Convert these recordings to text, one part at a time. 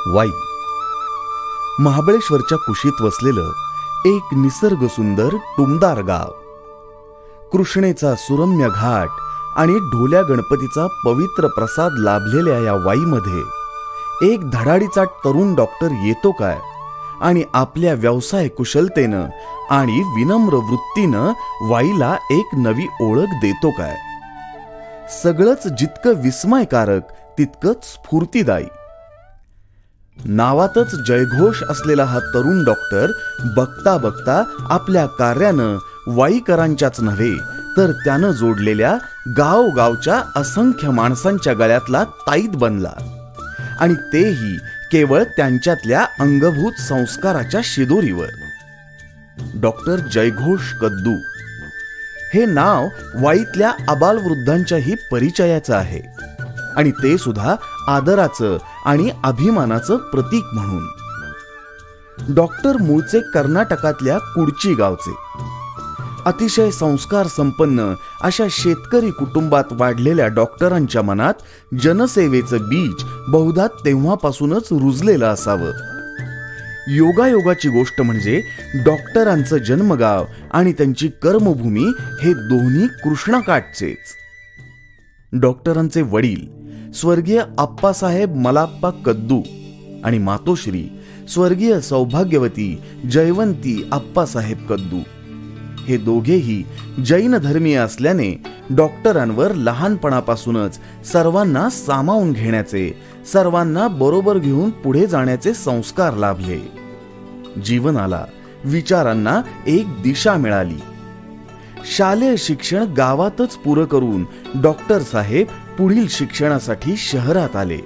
वाई. महाबळेश्वरच्या कुशीत वसलेलं एक निसर्ग सुंदर टुमदार गाव. कृष्णेचा सुरम्य घाट आणि ढोल्या गणपतीचा पवित्र प्रसाद लाभलेल्या या वाईमध्ये एक धडाडीचा तरुण डॉक्टर येतो काय आणि आपल्या व्यवसाय कुशलतेनं आणि विनम्र वृत्तीनं वाईला एक नवी ओळख देतो काय. सगळंच जितकं विस्मयकारक तितकंच स्फूर्तिदायी. नावातच जयघोष असलेला हा तरुण डॉक्टर बघता बघता आपल्या कार्यानं वाईकरांच्याच नव्हे तर त्यानं जोडलेल्या गावगावच्या असंख्य माणसांच्या गळ्यातला ताईत बनला आणि तेही केवळ त्यांच्यातल्या अंगभूत संस्काराच्या शिदोरीवर. डॉक्टर जयघोष कद्दू हे नाव वाईतल्या आबालवृद्धांच्याही परिचयाचं आहे आणि ते सुद्धा आदराचं आणि अभिमानाचं प्रतीक म्हणून. डॉक्टर मूळचे कर्नाटकातल्या कुडची गावचे. अतिशय संस्कार संपन्न अशा शेतकरी कुटुंबात वाढलेल्या डॉक्टरांच्या मनात जनसेवेचं बीज बहुधा तेव्हापासूनच रुजलेलं असावं. योगायोगाची गोष्ट म्हणजे डॉक्टरांचं जन्मगाव आणि त्यांची कर्मभूमी हे दोन्ही कृष्णाकाठचेच. डॉक्टरांचे वडील स्वर्गीय आप्पासाहेब मलाप्पा कद्दू आणि मातोश्री स्वर्गीय सौभाग्यवती जयवंती आप्पासाहेब कद्दू हे दोघेही जैन धर्मीय असल्याने डॉक्टरांवर लहानपणापासूनच सर्वांना सामावून घेण्याचे, सर्वांना बरोबर घेऊन पुढे जाण्याचे संस्कार लाभले. जीवनाला, विचारांना एक दिशा मिळाली. शालेय शिक्षण गावातच पुरं करून डॉक्टर साहेब पुढील शिक्षणासाठी शहरात आले.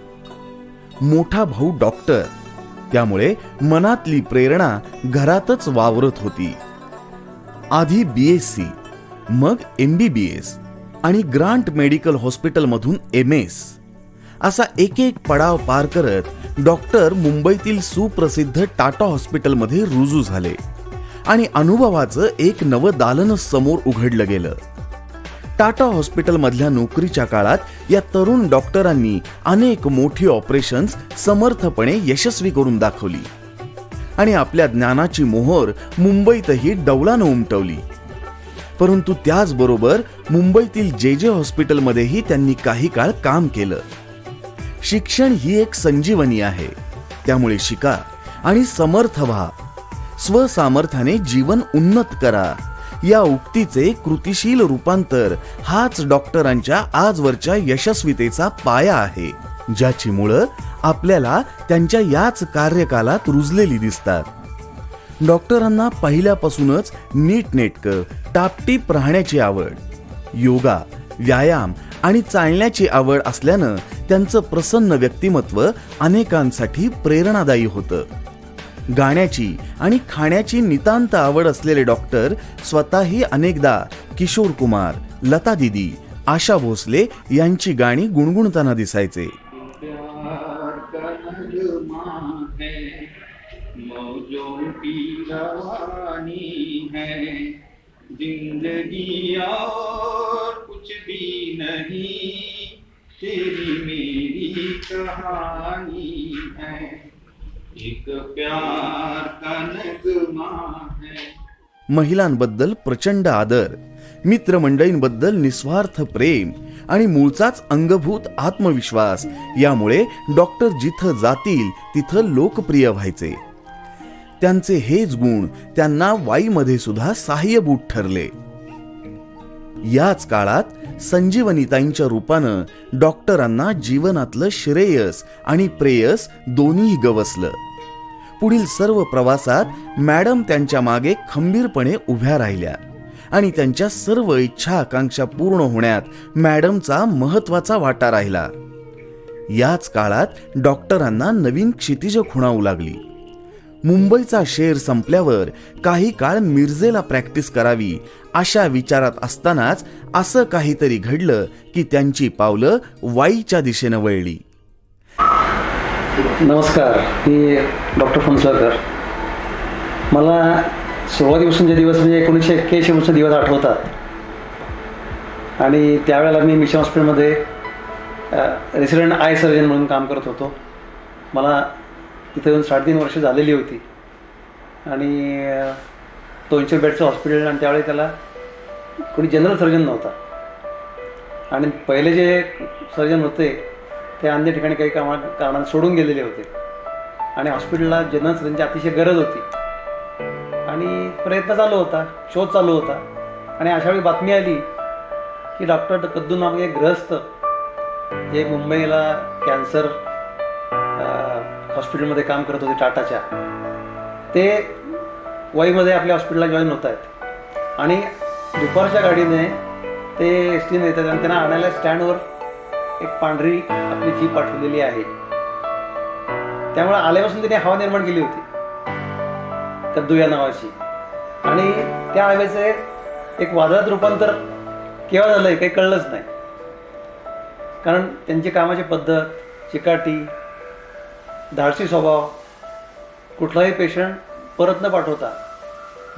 मोठा भाऊ डॉक्टर, त्यामुळे मनातली प्रेरणा घरातच वावरत होती. आधी BSc, मग MBBS आणि ग्रांट मेडिकल हॉस्पिटलमधून MS असा एक एक पडाव पार करत डॉक्टर मुंबईतील सुप्रसिद्ध टाटा हॉस्पिटलमध्ये रुजू झाले आणि अनुभवाचं एक नवं दालन समोर उघडलं गेलं. टाटा हॉस्पिटलमधल्या नोकरीच्या काळात या तरुण डॉक्टरांनी अनेक मोठी ऑपरेशन्स समर्थपणे यशस्वी करून दाखवली आणि आपल्या ज्ञानाची मोहर मुंबईतही डौलानं उमटवली. परंतु त्याचबरोबर मुंबईतील JJ हॉस्पिटलमध्येही त्यांनी काही काळ काम केलं. शिक्षण ही एक संजीवनी आहे, त्यामुळे शिका आणि समर्थ व्हा. स्वसामर्थ्याने जीवन उन्नत करा या उक्तीचे कृतिशील रूपांतर हाच डॉक्टरांच्या आजवरच्या यशस्वीतेचा पाया आहे, ज्याची मुळं आपल्याला त्यांच्या याच कार्यकालात रुजलेली दिसतात. डॉक्टरांना पहिल्यापासूनच नीटनेटकं टापटीप राहण्याची आवड, योगा, व्यायाम आणि चालण्याची आवड असल्यानं त्यांचं प्रसन्न व्यक्तिमत्व अनेकांसाठी प्रेरणादायी होतं. गाण्याची आणि खाण्याची नितांत आवड असलेले डॉक्टर स्वतःही अनेकदा किशोर कुमार, लता दीदी, आशा भोसले यांची गाणी गुणगुणताना दिसायचे. जिंदगी और कुछ भी नहीं, तेरी मेरी कहानी है, एक प्यार का नगमा है. महिलांबद्दल प्रचंड आदर, मित्रमंडळींबद्दल निस्वार्थ प्रेम आणि मूळचाच अंगभूत आत्मविश्वास यामुळे डॉक्टर जिथं जातील तिथं लोकप्रिय व्हायचे. त्यांचे हेच गुण त्यांना वाईमध्ये सुद्धा सहाय्यभूत ठरले. याच काळात संजीवनीताईंच्या रूपानं डॉक्टरांना जीवनातलं श्रेयस आणि प्रेयस दोन्ही गवसलं. पुढील सर्व प्रवासात मॅडम त्यांच्या मागे खंबीरपणे उभ्या राहिल्या आणि त्यांच्या सर्व इच्छा आकांक्षा पूर्ण होण्यात मॅडमचा महत्वाचा वाटा राहिला. याच काळात डॉक्टरांना नवीन क्षितिज खुणावू लागली. मुंबईचा शेर संपल्यावर काही काळ मिरजेला प्रॅक्टिस करावी अशा विचारात असतानाच असं काहीतरी घडलं की त्यांची पावलं वाईच्या दिशेनं वळली. नमस्कार, मी डॉक्टर फणसळकर. मला सुरुवातीपासून जे दिवस म्हणजे 1981 दिवस आठवतात आणि त्यावेळेला मी मिशन हॉस्पिटलमध्ये रेसिडेंट आय सर्जन म्हणून काम करत होतो. मला इथं येऊन 3.5 वर्ष झालेली होती आणि 200 बेडचं हॉस्पिटल, आणि त्यावेळी त्याला कोणी जनरल सर्जन नव्हता आणि पहिले जे सर्जन होते ते अन्य ठिकाणी काही कारणाने सोडून गेलेले होते आणि हॉस्पिटलला जनरल सर्जनची अतिशय गरज होती आणि प्रयत्न चालू होता, शोध चालू होता. आणि अशावेळी बातमी आली की डॉक्टर कद्दू नामक एक गृहस्थ जे मुंबईला कॅन्सर हॉस्पिटलमध्ये काम करत होते टाटाच्या, ते वाईमध्ये आपल्या हॉस्पिटलला जॉईन होत आहेत आणि दुपारच्या गाडीने ते एस टीने येतात आणि त्यांना आणायला स्टँडवर एक पांढरी आपली जीप पाठवलेली आहे. त्यामुळे आल्यापासून त्यांनी हवा निर्माण केली होती कद्दू या नावाची, आणि त्या हवेचे एक वादळात रूपांतर केव्हा झालं काही कळलंच नाही. कारण त्यांची कामाची पद्धत, चिकाटी, धाडसी स्वभाव, कुठलाही पेशंट परत न पाठवता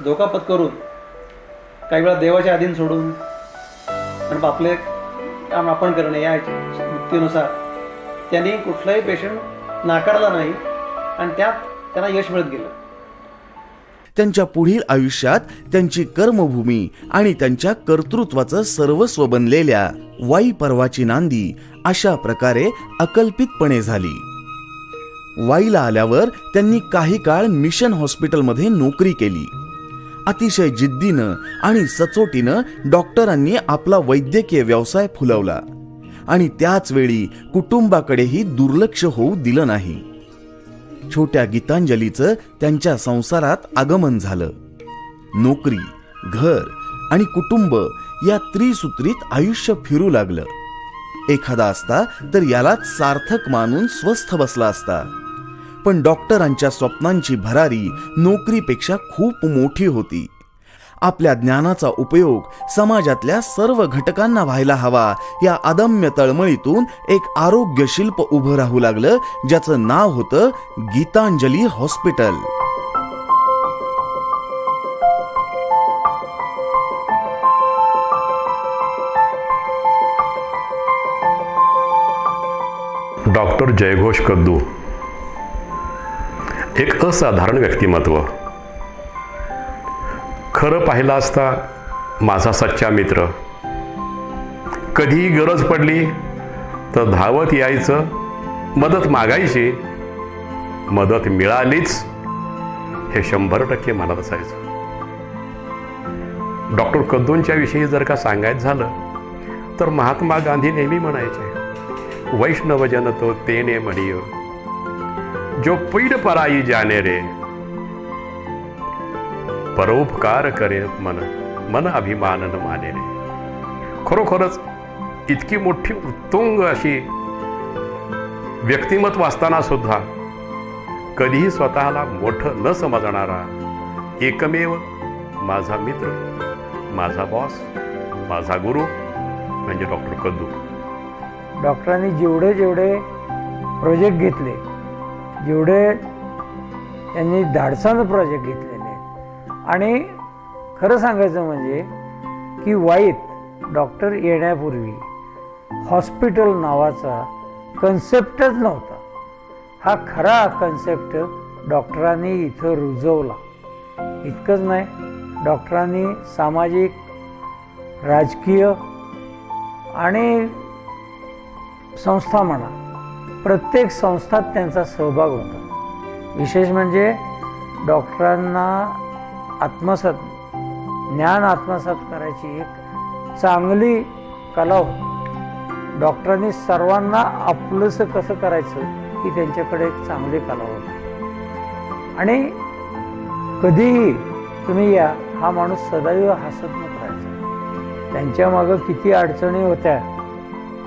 धोका पत्करून काही वेळा देवाच्या अधीन सोडून आणि आपले काम आपण करणे या वृत्तीनुसार त्यांनी कुठलाही पेशंट नाकारला नाही आणि त्यात त्यांना यश मिळत गेलं. त्यांच्या पुढील आयुष्यात त्यांची कर्मभूमी आणि त्यांच्या कर्तृत्वाचं सर्वस्व बनलेल्या वाई पर्वाची नांदी अशा प्रकारे अकल्पितपणे झाली. वाईला आल्यावर त्यांनी काही काळ मिशन हॉस्पिटलमध्ये नोकरी केली. अतिशय जिद्दीनं आणि सचोटीनं डॉक्टरांनी आपला वैद्यकीय व्यवसाय फुलवला आणि त्याच वेळी कुटुंबाकडेही दुर्लक्ष होऊ दिलं नाही. छोट्या गीतांजलीचं त्यांच्या संसारात आगमन झालं. नोकरी, घर आणि कुटुंब या त्रिसूत्रीत आयुष्य फिरू लागलं. एखादा असता तर यालाच सार्थक मानून स्वस्थ बसला असता, पण डॉक्टरांच्या स्वप्नांची भरारी नोकरीपेक्षा खूप मोठी होती. आपल्या ज्ञानाचा उपयोग समाजातल्या सर्व घटकांना व्हायला हवा या अदम्य तळमळीतून एक आरोग्य शिल्प उभं राहू लागलं, ज्याचं नाव होतं गीतांजली हॉस्पिटल. डॉक्टर जयघोष कद्दू एक असाधारण व्यक्तिमत्व. खरं पाहिलं असता माझा सच्चा मित्र. कधीही गरज पडली तर धावत यायचं, मदत मागायची, मदत मिळालीच हे 100% मनात असायचं. डॉक्टर कद्दूंच्या विषयी जर का सांगायचं झालं तर महात्मा गांधी नेहमी म्हणायचे, वैष्णव जन तो तेने म्हणियो, जो पीड पराई जाने रे, परोपकार करे मन, मन अभिमान न माने रे. खरोखरच इतकी मोठी उत्तुंग अशी व्यक्तिमत्व असताना सुद्धा कधीही स्वतःला मोठं न समजणारा एकमेव माझा मित्र, माझा बॉस, माझा गुरु म्हणजे डॉक्टर कद्दू. डॉक्टरांनी जेवढे प्रोजेक्ट घेतले, जेवढे त्यांनी धाडसानं प्रोजेक्ट घेतलेले, आणि खरं सांगायचं म्हणजे की वाईत डॉक्टर येण्यापूर्वी हॉस्पिटल नावाचा कन्सेप्टच नव्हता. हा खरा कन्सेप्ट डॉक्टरांनी इथं रुजवला. इतकंच नाही, डॉक्टरांनी सामाजिक, राजकीय आणि संस्था म्हणा, प्रत्येक संस्थात त्यांचा सहभाग होता. विशेष म्हणजे डॉक्टरांना ज्ञान आत्मसात करायची एक चांगली कला होती. डॉक्टरांनी सर्वांना आपलंसं कसं करायचं ही त्यांच्याकडे एक चांगली कला होती. आणि कधीही तुम्ही या, हा माणूस सदैव हसतमुख राहायचा. त्यांच्या मागं किती अडचणी होत्या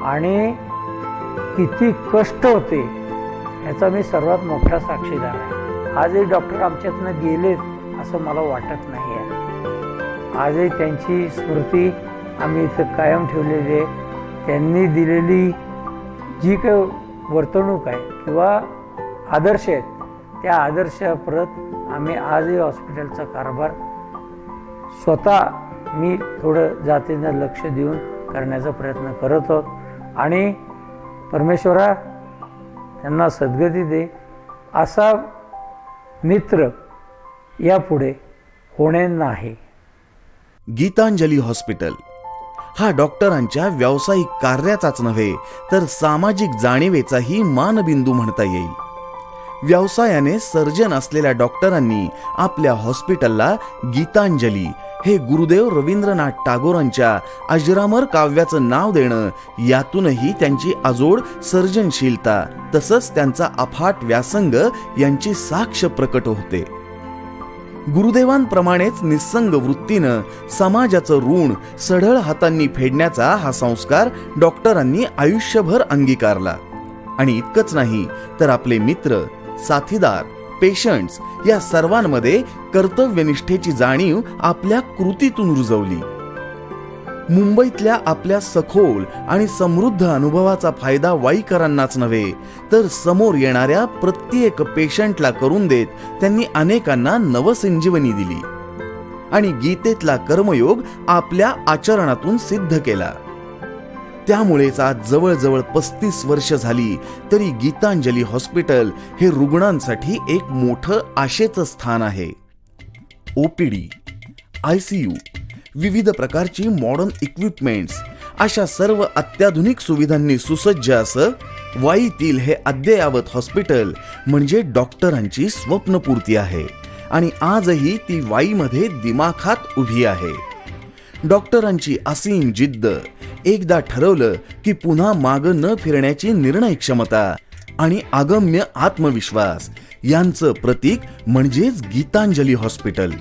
आणि किती कष्ट होते ह्याचा मी सर्वात मोठा साक्षीदार आहे. आजही डॉक्टर आमच्यातनं गेलेत असं मला वाटत नाही आहे. आजही त्यांची स्मृती आम्ही इथं कायम ठेवलेली आहे. त्यांनी दिलेली जी काही वर्तणूक आहे किंवा आदर्श आहेत, त्या आदर्शाप्रत आम्ही आजही हॉस्पिटलचा कारभार स्वतः मी थोडं जातीनं लक्ष देऊन करण्याचा प्रयत्न करत आहोत. आणि परमेश्वरा त्यांना सद्गती दे, असा मित्र यापुढे होणे नाही. गीतांजली हॉस्पिटल हा डॉक्टरांच्या व्यावसायिक कार्याचाच नव्हे तर सामाजिक जाणीवेचाही मानबिंदू म्हणता येईल. व्यवसायाने सर्जन असलेल्या डॉक्टरांनी आपल्या हॉस्पिटलला गीतांजली हे गुरुदेव रवींद्रनाथ टागोरांच्या अजरामर काव्याचं नाव देणं, यातूनही त्यांची अजोड सर्जनशीलता तसंच त्यांचा अफाट व्यासंग यांची साक्ष प्रकट होते. गुरुदेवांप्रमाणेच निस्संग वृत्तीनं समाजाचं ऋण सढळ हातांनी फेडण्याचा हा संस्कार डॉक्टरांनी आयुष्यभर अंगीकारला. आणि इतकंच नाही तर आपले मित्र, साथीदार, पेशंट्स या सर्वांमध्ये कर्तव्यनिष्ठेची जाणीव आपल्या कृतीतून रुजवली. मुंबईतल्या आपल्या सखोल आणि समृद्ध अनुभवाचा फायदा वाईकरांनाच नव्हे तर समोर येणाऱ्या प्रत्येक पेशंटला करून देत त्यांनी अनेकांना नवसंजीवनी दिली आणि गीतेतला कर्मयोग आपल्या आचरणातून सिद्ध केला. त्यामुळेच आज जवळजवळ 35 वर्ष झाली तरी गीतांजली हॉस्पिटल हे रुग्णांसाठी एक मोठं आशेचं स्थान आहे. ओपीडी, ICU, विविध प्रकारची मॉडर्न इक्विपमेंट्स अशा सर्व अत्याधुनिक सुविधांनी सुसज्ज असं वाईतील हे अद्ययावत हॉस्पिटल म्हणजे डॉक्टरांची स्वप्नपूर्ती आहे आणि आजही ती वाईमध्ये दिमाखात उभी आहे. डॉक्टरांची असीम जिद्द, एकदा ठरवलं की पुन्हा मागं न फिरण्याची निर्णय क्षमता आणि अगम्य आत्मविश्वास यांचं प्रतीक म्हणजेच गीतांजली हॉस्पिटल.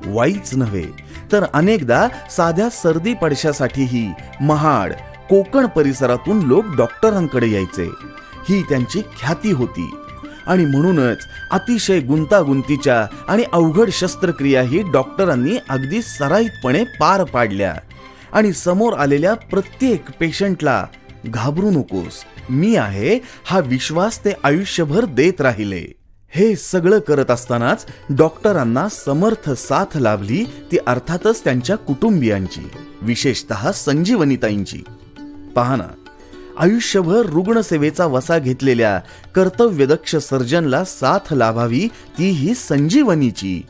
वाईच नव्हे तर अनेकदा साध्या सर्दी पडशासाठीही महाड, कोकण परिसरातून लोक डॉक्टरांकडे यायचे. ही त्यांची ख्याती होती आणि म्हणूनच अतिशय गुंतागुंतीच्या आणि अवघड शस्त्रक्रियाही डॉक्टरांनी अगदी सराईतपणे पार पाडल्या आणि समोर आलेल्या प्रत्येक पेशंटला घाबरू नकोस, मी आहे हा विश्वास ते आयुष्यभर देत राहिले. हे सगळं करत असतानाच डॉक्टरांना समर्थ साथ लाभली ती अर्थातच त्यांच्या कुटुंबियांची, विशेषतः संजीवनीताईंची. पहा ना, आयुष्यभर रुग्णसेवेचा वसा घेतलेल्या कर्तव्यदक्ष सर्जनला साथ लाभावी तीही संजीवनीची,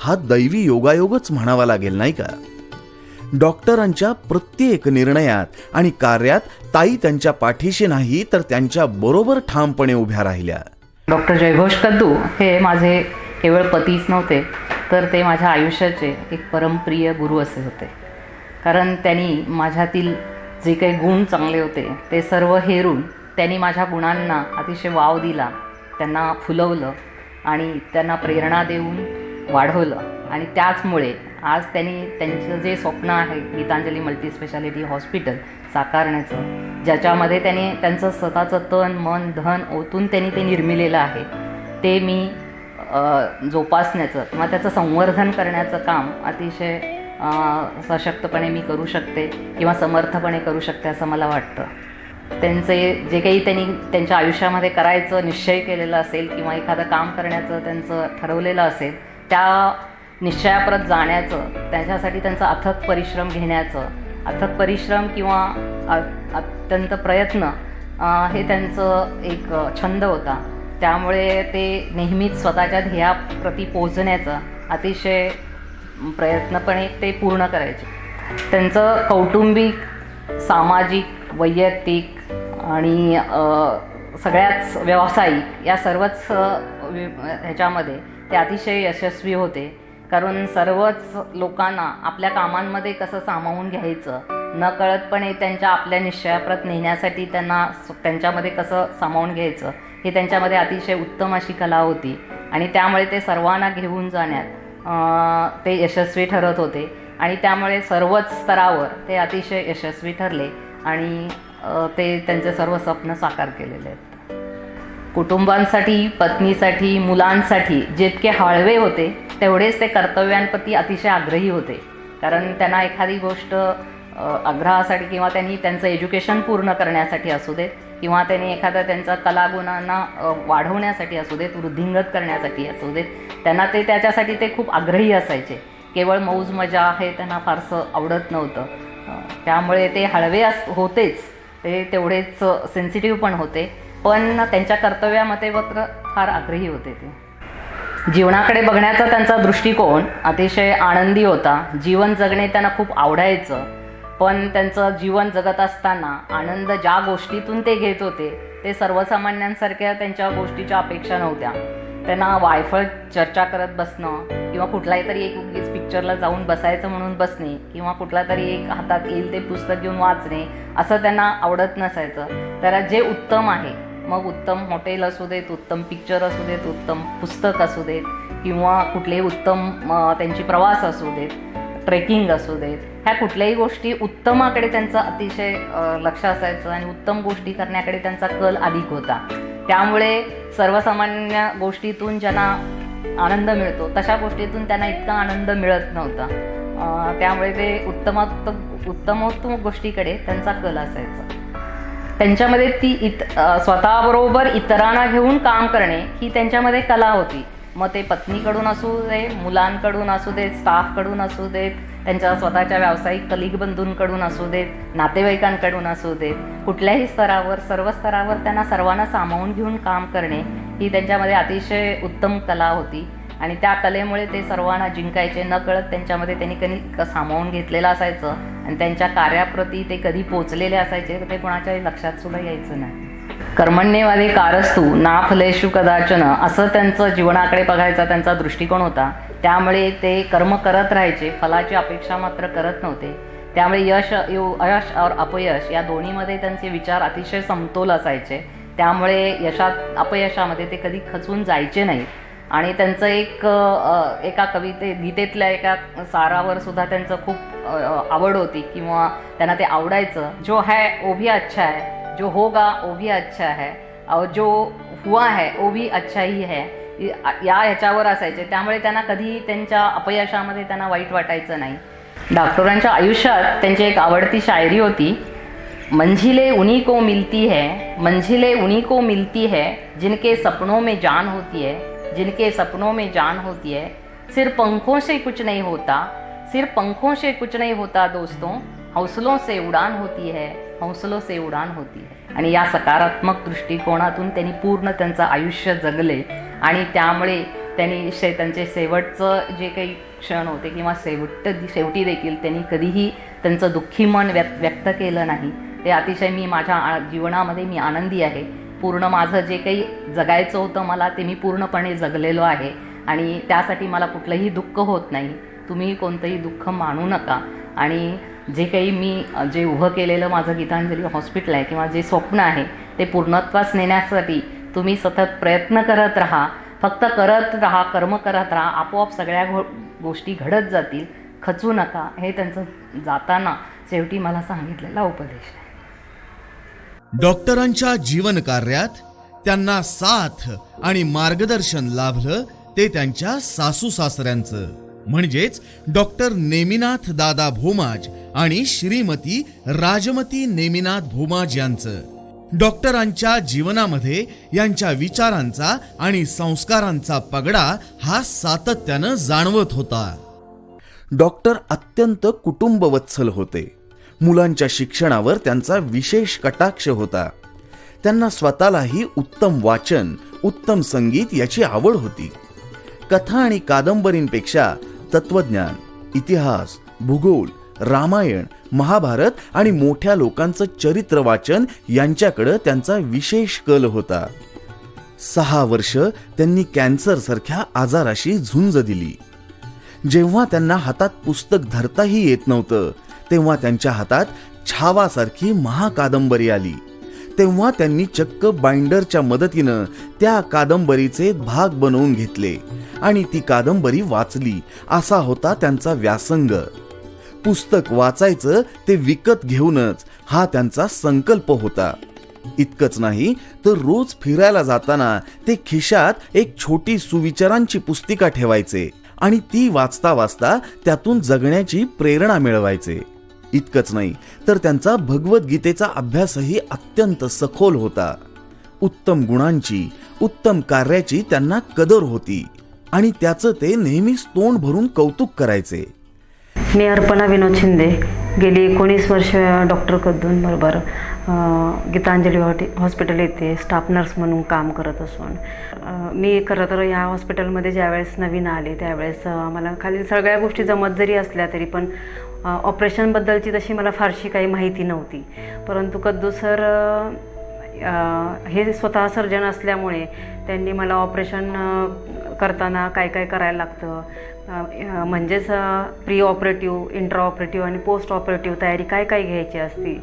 हा दैवी योगायोगच म्हणावा लागेल नाही का. डॉक्टरांच्या प्रत्येक निर्णयात आणि कार्यात ताई त्यांच्या पाठीशी नाही तर त्यांच्या बरोबर ठामपणे उभ्या राहिल्या. डॉक्टर जयघोष कद्दू हे माझे केवळ पतीच नव्हते तर ते माझ्या आयुष्याचे एक परमप्रिय गुरु असे होते. कारण त्यांनी माझ्यातील जे काही गुण चांगले होते ते सर्व हेरून त्यांनी माझ्या गुणांना अतिशय वाव दिला, त्यांना फुलवलं आणि त्यांना प्रेरणा देऊन वाढवलं. आणि त्याचमुळे आज त्यांनी त्यांचं जे स्वप्न आहे गीतांजली मल्टीस्पेशालिटी हॉस्पिटल साकारण्याचं, ज्याच्यामध्ये त्यांनी त्यांचं स्वतःचं तन मन धन ओतून त्यांनी ते निर्मिलेलं आहे, ते मी जोपासण्याचं किंवा त्याचं संवर्धन करण्याचं काम अतिशय सशक्तपणे मी करू शकते किंवा समर्थपणे करू शकते असं मला वाटतं. त्यांचे जे काही त्यांनी त्यांच्या आयुष्यामध्ये करायचं निश्चय केलेला असेल किंवा एखादं काम करण्याचं त्यांचं ठरवलेलं असेल, त्या निश्चयाप्रत जाण्याचं, त्याच्यासाठी त्यांचा अथक परिश्रम घेण्याचं, अथक परिश्रम किंवा अत्यंत प्रयत्न हे त्यांचं एक छंद होता. त्यामुळे ते नेहमीच स्वतःच्या ध्येयाप्रती पोहोचण्याचं अतिशय प्रयत्नपणे ते पूर्ण करायचे. त्यांचं कौटुंबिक, सामाजिक, वैयक्तिक आणि सगळ्याच व्यावसायिक या सर्वच ह्याच्यामध्ये ते अतिशय यशस्वी होते. कारण सर्वच लोकांना आपल्या कामांमध्ये कसं सामावून घ्यायचं, नकळतपणे त्यांच्या आपल्या निश्चयाप्रत नेण्यासाठी त्यांना त्यांच्यामध्ये कसं सामावून घ्यायचं हे त्यांच्यामध्ये अतिशय उत्तम अशी कला होती. आणि त्यामुळे ते सर्वांना घेऊन जाण्यात ते यशस्वी ठरत होते आणि त्यामुळे सर्वच स्तरावर ते अतिशय यशस्वी ठरले आणि ते त्यांचे सर्व स्वप्न साकार केलेले आहेत. कुटुंबांसाठी, पत्नीसाठी, मुलांसाठी जितके हळवे होते तेवढेच ते कर्तव्यांप्रती अतिशय आग्रही होते. कारण त्यांना एखादी गोष्ट आग्रहासाठी किंवा त्यांनी त्यांचं एज्युकेशन पूर्ण करण्यासाठी असू देत किंवा त्यांनी एखादा त्यांचा कलागुणांना वाढवण्यासाठी असू देत, वृद्धिंगत करण्यासाठी असू देत, त्यांना ते त्याच्यासाठी ते खूप आग्रही असायचे. केवळ मौज मजा हे त्यांना फारसं आवडत नव्हतं. त्यामुळे ते हळवे होतेच, ते तेवढेच सेन्सिटिव्ह पण होते पण त्यांच्या कर्तव्यामध्ये मात्र फार आग्रही होते ते. जीवनाकडे बघण्याचा त्यांचा दृष्टिकोन अतिशय आनंदी होता. जीवन जगणे त्यांना खूप आवडायचं, पण त्यांचं जीवन जगत असताना आनंद ज्या गोष्टीतून ते घेत होते ते सर्वसामान्यांसारख्या त्यांच्या गोष्टीच्या अपेक्षा नव्हत्या. त्यांना वायफळ चर्चा करत बसणं किंवा कुठलाही तरी एक उगीच पिक्चरला जाऊन बसायचं म्हणून बसणे किंवा कुठला तरी एक हातात येईल ते पुस्तक घेऊन वाचणे असं त्यांना आवडत नसायचं. त्याला जे उत्तम आहे, मग उत्तम हॉटेल असू देत, उत्तम पिक्चर असू देत, उत्तम पुस्तक असू देत किंवा कुठलेही उत्तम त्यांची प्रवास असू देत, ट्रेकिंग असू देत, ह्या कुठल्याही गोष्टी उत्तमाकडे त्यांचं अतिशय लक्ष असायचं आणि उत्तम गोष्टी करण्याकडे त्यांचा कल अधिक होता. त्यामुळे सर्वसामान्य गोष्टीतून ज्यांना आनंद मिळतो तशा गोष्टीतून त्यांना इतका आनंद मिळत नव्हता. त्यामुळे ते उत्तमोत्तम गोष्टीकडे त्यांचा कल असायचा. त्यांच्यामध्ये ती स्वतःबरोबर इतरांना घेऊन काम करणे ही त्यांच्यामध्ये कला होती. मग ते पत्नीकडून असू दे, मुलांकडून असू देत, स्टाफकडून असू देत, त्यांच्या स्वतःच्या व्यावसायिक कलिग बंधूंकडून असू देत, नातेवाईकांकडून असू देत, कुठल्याही स्तरावर सर्व स्तरावर त्यांना सर्वांना सामावून घेऊन काम करणे ही त्यांच्यामध्ये अतिशय उत्तम कला होती. आणि त्या कलेमुळे ते सर्वांना जिंकायचे. नकळत त्यांच्यामध्ये त्यांनी कधी सामावून घेतलेलं असायचं आणि त्यांच्या कार्याप्रती ते कधी पोचलेले असायचे ते कोणाच्याही लक्षात सुद्धा यायचं नाही. कर्मण्येवादी कारस्तु ना फलेषु कदाचन असं त्यांचं जीवनाकडे बघायचा त्यांचा दृष्टिकोन होता. त्यामुळे ते कर्म करत राहायचे, फलाची अपेक्षा मात्र करत नव्हते. त्यामुळे अयश और अपयश या दोन्हीमध्ये त्यांचे विचार अतिशय समतोल असायचे. त्यामुळे यशात अपयशामध्ये ते कधी खचून जायचे नाहीत. आणि त्यांचं एका गीतेतल्या एका सारावर सुद्धा त्यांचं खूप आवड होती किंवा त्यांना ते आवडायचं. जो है वो भी अच्छा है, जो होगा वो भी अच्छा है, और जो हुआ है वो भी अच्छा ही है, या ह्याच्यावर असायचे. त्यामुळे त्यांना कधी त्यांच्या अपयशामध्ये त्यांना वाईट वाटायचं नाही. डॉक्टरांच्या आयुष्यात त्यांची एक आवडती शायरी होती, मंजिलें उन्हीं को मिलती है, मंजिलें उन्हीं को मिलती है जिनके सपनों में जान होती है, जिनके सपनों में जान होती है. सिर्फ पंखों से कुछ नहीं होता, सिर्फ पंखों से कुछ नहीं होता दोस्तों, हौसलों से उड़ान होती है, हौसलों से उड़ान होती है. आणि या सकारात्मक दृष्टिकोनातून त्यांनी पूर्ण त्यांचं आयुष्य जगले. आणि त्यामुळे त्यांनी त्यांचे शेवटचं जे काही क्षण होते किंवा शेवटी देखील त्यांनी कधीही त्यांचं दुःखी मन व्यक्त केलं नाही. ते अतिशय माझ्या जीवनामध्ये मी आनंदी आहे. पूर्ण माझं जे काही जगायचं होतं मला ते मी पूर्णपणे जगलेलो आहे आणि त्यासाठी मला कुठलंही दुःख होत नाही. तुम्ही कोणतंही दुःख मानू नका. आणि जे काही मी उभं केलेलं माझं गीतांजली हॉस्पिटल आहे किंवा जे स्वप्न आहे ते पूर्णत्वास नेण्यासाठी तुम्ही सतत प्रयत्न करत राहा. फक्त करत राहा, कर्म करत राहा, आपोआप सगळ्या गोष्टी घडत जातील. खचू नका. हे त्यांचं जाताना शेवटी मला सांगितलेला उपदेश आहे. डॉक्टरांच्या जीवन कार्यात त्यांना साथ आणि मार्गदर्शन लाभलं ते त्यांच्या सासू सासऱ्यांचं, म्हणजेच डॉक्टर नेमिनाथ दादा भोमाज आणि श्रीमती राजमती नेमिनाथ भोमाज यांचं. डॉक्टरांच्या जीवनामध्ये यांच्या विचारांचा आणि संस्कारांचा पगडा हा सातत्यानं जाणवत होता. डॉक्टर अत्यंत कुटुंबवत्सल होते. मुलांच्या शिक्षणावर त्यांचा विशेष कटाक्ष होता. त्यांना स्वतःलाही उत्तम वाचन, उत्तम संगीत याची आवड होती. कथा आणि कादंबरींपेक्षा तत्वज्ञान, इतिहास, भूगोल, रामायण, महाभारत आणि मोठ्या लोकांचं चरित्र वाचन यांच्याकडे त्यांचा विशेष कल होता. 6 वर्ष त्यांनी कॅन्सर सारख्या आजाराशी झुंज दिली. जेव्हा त्यांना हातात पुस्तक धरताही येत नव्हतं तेव्हा त्यांच्या हातात छावासारखी महाकादंबरी आली. तेव्हा त्यांनी चक्क बाइंडरच्या मदतीनं त्या कादंबरीचे भाग बनवून घेतले आणि ती कादंबरी वाचली. असा होता त्यांचा व्यासंग. पुस्तक वाचायचं ते विकत घेऊनच हा त्यांचा संकल्प होता. इतकंच नाही तर रोज फिरायला जाताना ते खिशात एक छोटी सुविचारांची पुस्तिका ठेवायचे आणि ती वाचता वाचता त्यातून जगण्याची प्रेरणा मिळवायचे. इतकंच नाही तर त्यांचा भगवद्गीतेचा अभ्यासही अत्यंत सखोल होता. उत्तम गुणांची, उत्तम कार्याची त्यांना कदर होती आणि त्याचं ते नेहमीच तोंड भरून कौतुक करायचे. मी अर्पणा विनोद शिंदे गेली 19 वर्ष डॉक्टर कद्दूंबरोबर गीतांजली हॉस्पिटल येथे स्टाफ नर्स म्हणून काम करत असून मी खरं तर ह्या हॉस्पिटलमध्ये ज्यावेळेस नवीन आले त्यावेळेस मला खाली सगळ्या गोष्टी जमत जरी असल्या तरी पण ऑपरेशनबद्दलची तशी मला फारशी काही माहिती नव्हती. परंतु कद्दू सर हे स्वतः सर्जन असल्यामुळे त्यांनी मला ऑपरेशन करताना काय काय करायला लागतं, म्हणजेच प्री ऑपरेटिव्ह, इंट्रा ऑपरेटिव्ह आणि पोस्ट ऑपरेटिव्ह तयारी काय काय घ्यायची असते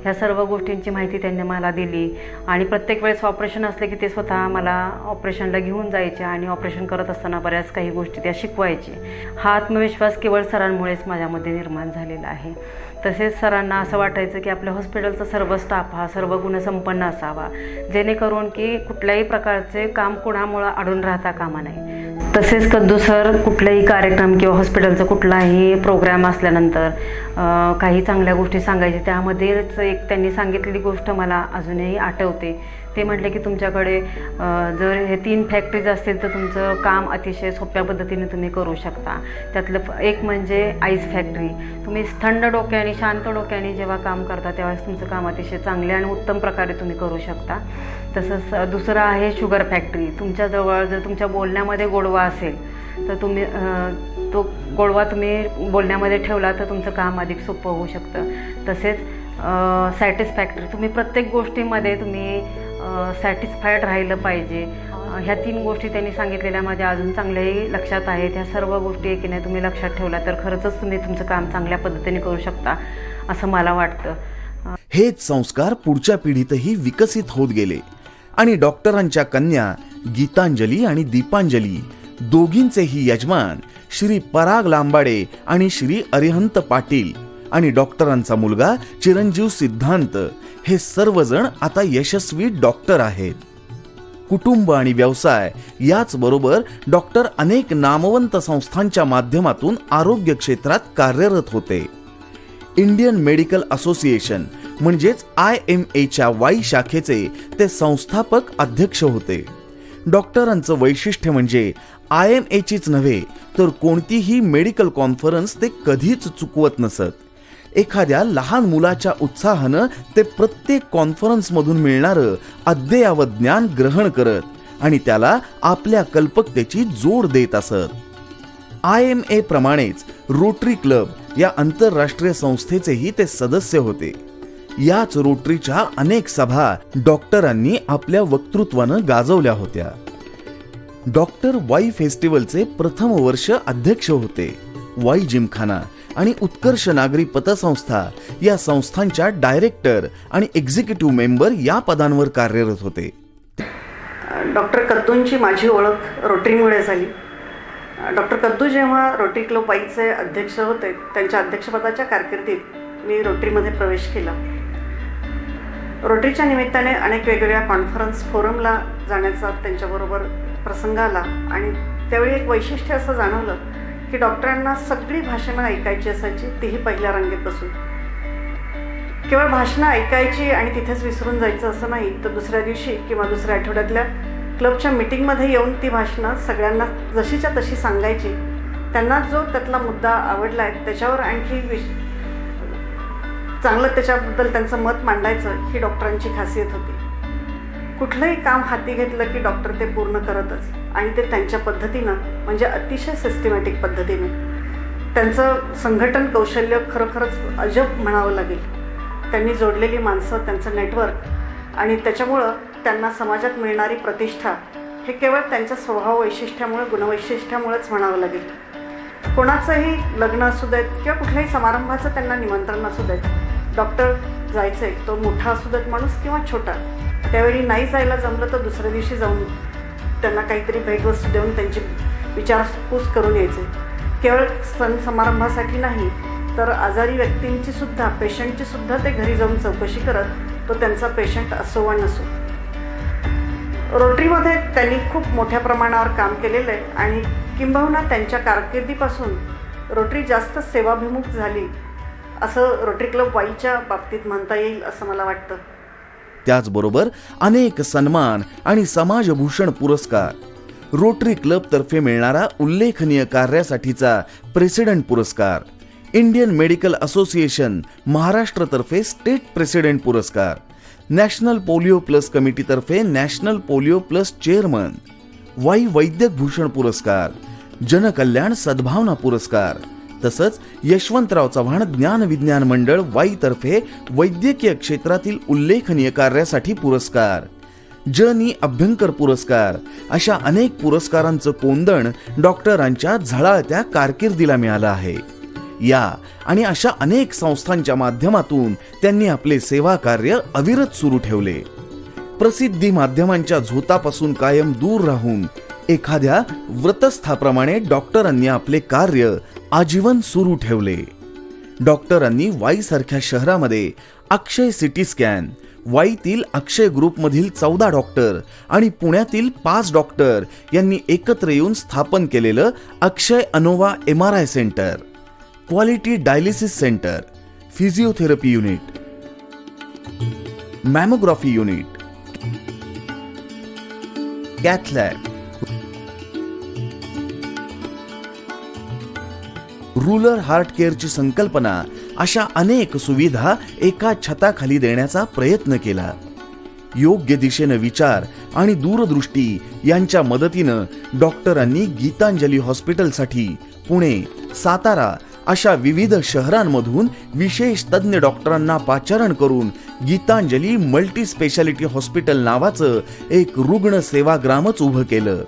ह्या सर्व गोष्टींची माहिती त्यांनी मला दिली. आणि प्रत्येक वेळेस ऑपरेशन असले की ते स्वतः मला ऑपरेशनला घेऊन जायचे आणि ऑपरेशन करत असताना बऱ्याच काही गोष्टी त्या शिकवायचे. हा आत्मविश्वास केवळ सरांमुळेच माझ्यामध्ये निर्माण झालेला आहे. तसेच सरांना असं वाटायचं की आपल्या हॉस्पिटलचा सर्व स्टाफ हा सर्व गुणसंपन्न असावा, जेणेकरून की कुठल्याही प्रकारचे काम कोणामुळं अडून राहता कामा नये. तसेच कद्दू सर कुठलाही कार्यक्रम किंवा हॉस्पिटलचा कुठलाही प्रोग्राम असल्यानंतर काही चांगल्या गोष्टी सांगायचे. त्यामध्येच एक त्यांनी सांगितलेली गोष्ट मला अजूनही आठवते. ते म्हटले की तुमच्याकडे जर हे 3 फॅक्टरीज असतील तर तुमचं काम अतिशय सोप्या पद्धतीने तुम्ही करू शकता. त्यातलं एक म्हणजे आईस फॅक्टरी. तुम्ही थंड डोक्याने शांत डोक्याने जेव्हा काम करता त्यावेळेस तुमचं काम अतिशय चांगले आणि उत्तम प्रकारे तुम्ही करू शकता. तसंच दुसरं आहे शुगर फॅक्टरी. तुमच्याजवळ जर तुमच्या बोलण्यामध्ये गोडवा असेल तर तुम्ही तो गोडवा तुम्ही बोलण्यामध्ये ठेवला तर तुमचं काम अधिक सोपं होऊ शकतं. तसेच सॅटिस्फॅक्टरी. तुम्ही प्रत्येक गोष्टीमध्ये तुम्ही सॅटिस्फाईड राहिलं पाहिजे. ह्या 3 गोष्टी त्यांनी सांगितलेल्या माझ्या अजून चांगल्याही लक्षात आहेत. ह्या सर्व गोष्टी एकीने तुम्ही लक्षात ठेवला तर खरंच तुम्ही तुमचं काम चांगल्या पद्धतीने करू शकता असं मला वाटतं. हेच संस्कार पुढच्या पिढीतही विकसित होत गेले आणि डॉक्टरांच्या कन्या गीतांजली आणि दीपांजली दोघींचेही यजमान श्री पराग लांबाडे आणि श्री अरिहंत पाटील आणि डॉक्टरांचा मुलगा चिरंजीव सिद्धांत हे सर्वजण आता यशस्वी डॉक्टर आहेत. कुटुंब आणि व्यवसाय याच बरोबर डॉक्टर अनेक नामवंत संस्थांच्या माध्यमातून आरोग्य क्षेत्रात कार्यरत होते. इंडियन मेडिकल असोसिएशन म्हणजेच IMAच्या वाई शाखेचे ते संस्थापक अध्यक्ष होते. डॉक्टरांचं वैशिष्ट्य म्हणजे IMAचीच नव्हे तर कोणतीही मेडिकल कॉन्फरन्स ते कधीच चुकवत नसत. एखाद्या लहान मुलाच्या उत्साहानं ते प्रत्येक कॉन्फरन्समधून मिळणारं अद्ययावत ज्ञान ग्रहण करत आणि त्याला आपल्या कल्पकतेची जोड देत असत. IMA प्रमाणेच रोटरी क्लब या आंतरराष्ट्रीय संस्थेचेही ते सदस्य होते. याच रोटरीच्या अनेक सभा डॉक्टरांनी आपल्या वक्तृत्वानं गाजवल्या होत्या. डॉक्टर वाई फेस्टिवलचे प्रथम वर्ष अध्यक्ष होते. वाई जिमखाना आणि उत्कर्ष नागरी पतसंस्था या संस्थांच्या डायरेक्टर आणि एक्झिक्युटिव्ह मेंबर या पदांवर कार्यरत होते. डॉक्टर कद्दूंची माझी ओळख रोटरीमुळे झाली. डॉक्टर कद्दू जेव्हा रोटरी क्लब वाईचे अध्यक्ष होते त्यांच्या अध्यक्षपदाच्या कारकिर्दीत मी रोटरीमध्ये प्रवेश केला. रोटरीच्या निमित्ताने अनेक वेगवेगळ्या कॉन्फरन्स फोरमला जाण्याचा त्यांच्याबरोबर प्रसंग आला आणि त्यावेळी एक वैशिष्ट्य असं जाणवलं की डॉक्टरांना सगळी भाषणं ऐकायची असायची, तीही पहिल्या रांगेत बसून. केवळ भाषणं ऐकायची आणि तिथेच विसरून जायचं असं नाही, तर दुसऱ्या दिवशी किंवा दुसऱ्या आठवड्यातल्या क्लबच्या मीटिंगमध्ये येऊन ती भाषणं सगळ्यांना जशीच्या तशी सांगायची. त्यांना जो त्यातला मुद्दा आवडला आहे त्याच्यावर आणखी चांगलं त्याच्याबद्दल त्यांचं मत मांडायचं ही डॉक्टरांची खासियत होती. कुठलंही काम हाती घेतलं की डॉक्टर ते पूर्ण करतच आणि ते त्यांच्या पद्धतीनं म्हणजे अतिशय सिस्टमॅटिक पद्धतीने. त्यांचं संघटन कौशल्य खरोखरच अजब म्हणावं लागेल. त्यांनी जोडलेली माणसं, त्यांचं नेटवर्क आणि त्याच्यामुळं त्यांना समाजात मिळणारी प्रतिष्ठा हे केवळ त्यांच्या स्वभाव वैशिष्ट्यामुळे, गुणवैशिष्ट्यामुळेच म्हणावं लागेल. कोणाचंही लग्न असू देत किंवा कुठल्याही समारंभाचं त्यांना निमंत्रण असू देत, डॉक्टर जायचे, तो मोठा असू देत माणूस किंवा छोटा. त्यावेळी नाही जायला जमलं तर दुसऱ्या दिवशी जाऊन त्यांना काहीतरी भेटवस्तू देऊन त्यांची विचारपूस करून यायचे. केवळ सण समारंभासाठी नाही तर आजारी व्यक्तींची सुद्धा, पेशंटची सुद्धा ते घरी जाऊन चौकशी करत, तो त्यांचा पेशंट असो वा नसो. रोटरीमध्ये त्यांनी खूप मोठ्या प्रमाणावर काम केलेलं आहे आणि किंबहुना त्यांच्या कारकिर्दीपासून रोटरी जास्त सेवाभिमुख झाली असं रोटरी क्लब वाईच्या बाबतीत म्हणता येईल असं मला वाटतं. त्याचबरोबर अनेक सन्मान आणि समाजभूषण पुरस्कार, रोटरी क्लब तर्फे मिळणारा उल्लेखनीय कार्यासाठीचा प्रेसिडेंट पुरस्कार, इंडियन मेडिकल असोसिएशन महाराष्ट्र तर्फे स्टेट प्रेसिडेंट पुरस्कार, नॅशनल पोलिओ प्लस कमिटीतर्फे national polio plus chairman, Wai वैद्यक भूषण पुरस्कार, जनकल्याण सद्भावना पुरस्कार, तसंच यशवंतराव चव्हाण ज्ञान विज्ञान मंडळ वाईतर्फे वैद्यकीय क्षेत्रातील उल्लेखनीय कार्यासाठी पुरस्कार, जनी अभ्यंकर पुरस्कार अशा अनेक पुरस्कारांचं कोंदण डॉक्टरांच्या झळाळत्या कारकिर्दीला मिळालं आहे. या आणि अशा अनेक संस्थांच्या माध्यमातून त्यांनी आपले सेवा कार्य अविरत सुरू ठेवले. प्रसिद्धी माध्यमांच्या झोतापासून कायम दूर राहून एखाद्या व्रतस्थाप्रमाणे डॉक्टरांनी आपले कार्य आजीवन सुरू ठेवले. डॉक्टरांनी वाईसारख्या शहरामध्ये अक्षय सिटी स्कॅन, वाईतील अक्षय ग्रुपमधील 14 डॉक्टर आणि पुण्यातील 5 डॉक्टर यांनी एकत्र येऊन स्थापन केलेलं Akshay Anova MRI centre, quality dialysis centre, physiotherapy unit, mammography unit, cath lab, rural heart केअरची संकल्पना अशा अनेक सुविधा एका छताखाली देण्याचा प्रयत्न केला. योग्य दिशेनं विचार आणि दूरदृष्टी यांच्या मदतीनं डॉक्टरांनी गीतांजली हॉस्पिटलसाठी पुणे, सातारा अशा विविध शहरांमधून विशेष तज्ज्ञ डॉक्टरांना पाचारण करून गीतांजली मल्टी स्पेशालिटी हॉस्पिटल नावाचं एक रुग्ण सेवाग्रामच उभं केलं.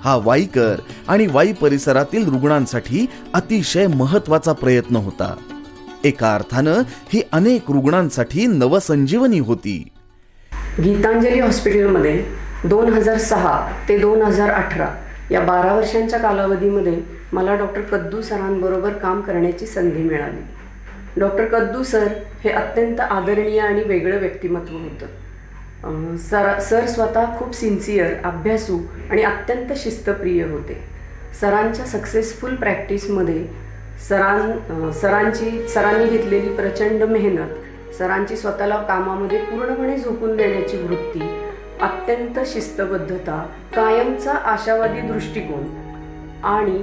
हा वाईकर आणि वाई परिसरातील रुग्णांसाठी अतिशय महत्वाचा प्रयत्न होता. एका अर्थानं ही अनेक रुग्णांसाठी नवसंजीवनी होती. गीतांजली हॉस्पिटलमध्ये 2006 ते 2018 या 12 वर्षांच्या कालावधीमध्ये मला डॉक्टर कद्दू सरांबरोबर काम करण्याची संधी मिळाली. डॉक्टर कद्दू सर हे अत्यंत आदरणीय आणि वेगळं व्यक्तिमत्व होतं. सर स्वतः खूप सिन्सिअर, अभ्यासू आणि अत्यंत शिस्तप्रिय होते. सरांच्या सक्सेसफुल प्रॅक्टिसमध्ये सरांनी घेतलेली प्रचंड मेहनत, सरांची स्वतःला कामामध्ये पूर्णपणे झोकून देण्याची वृत्ती, अत्यंत शिस्तबद्धता, कायमचा आशावादी दृष्टिकोन आणि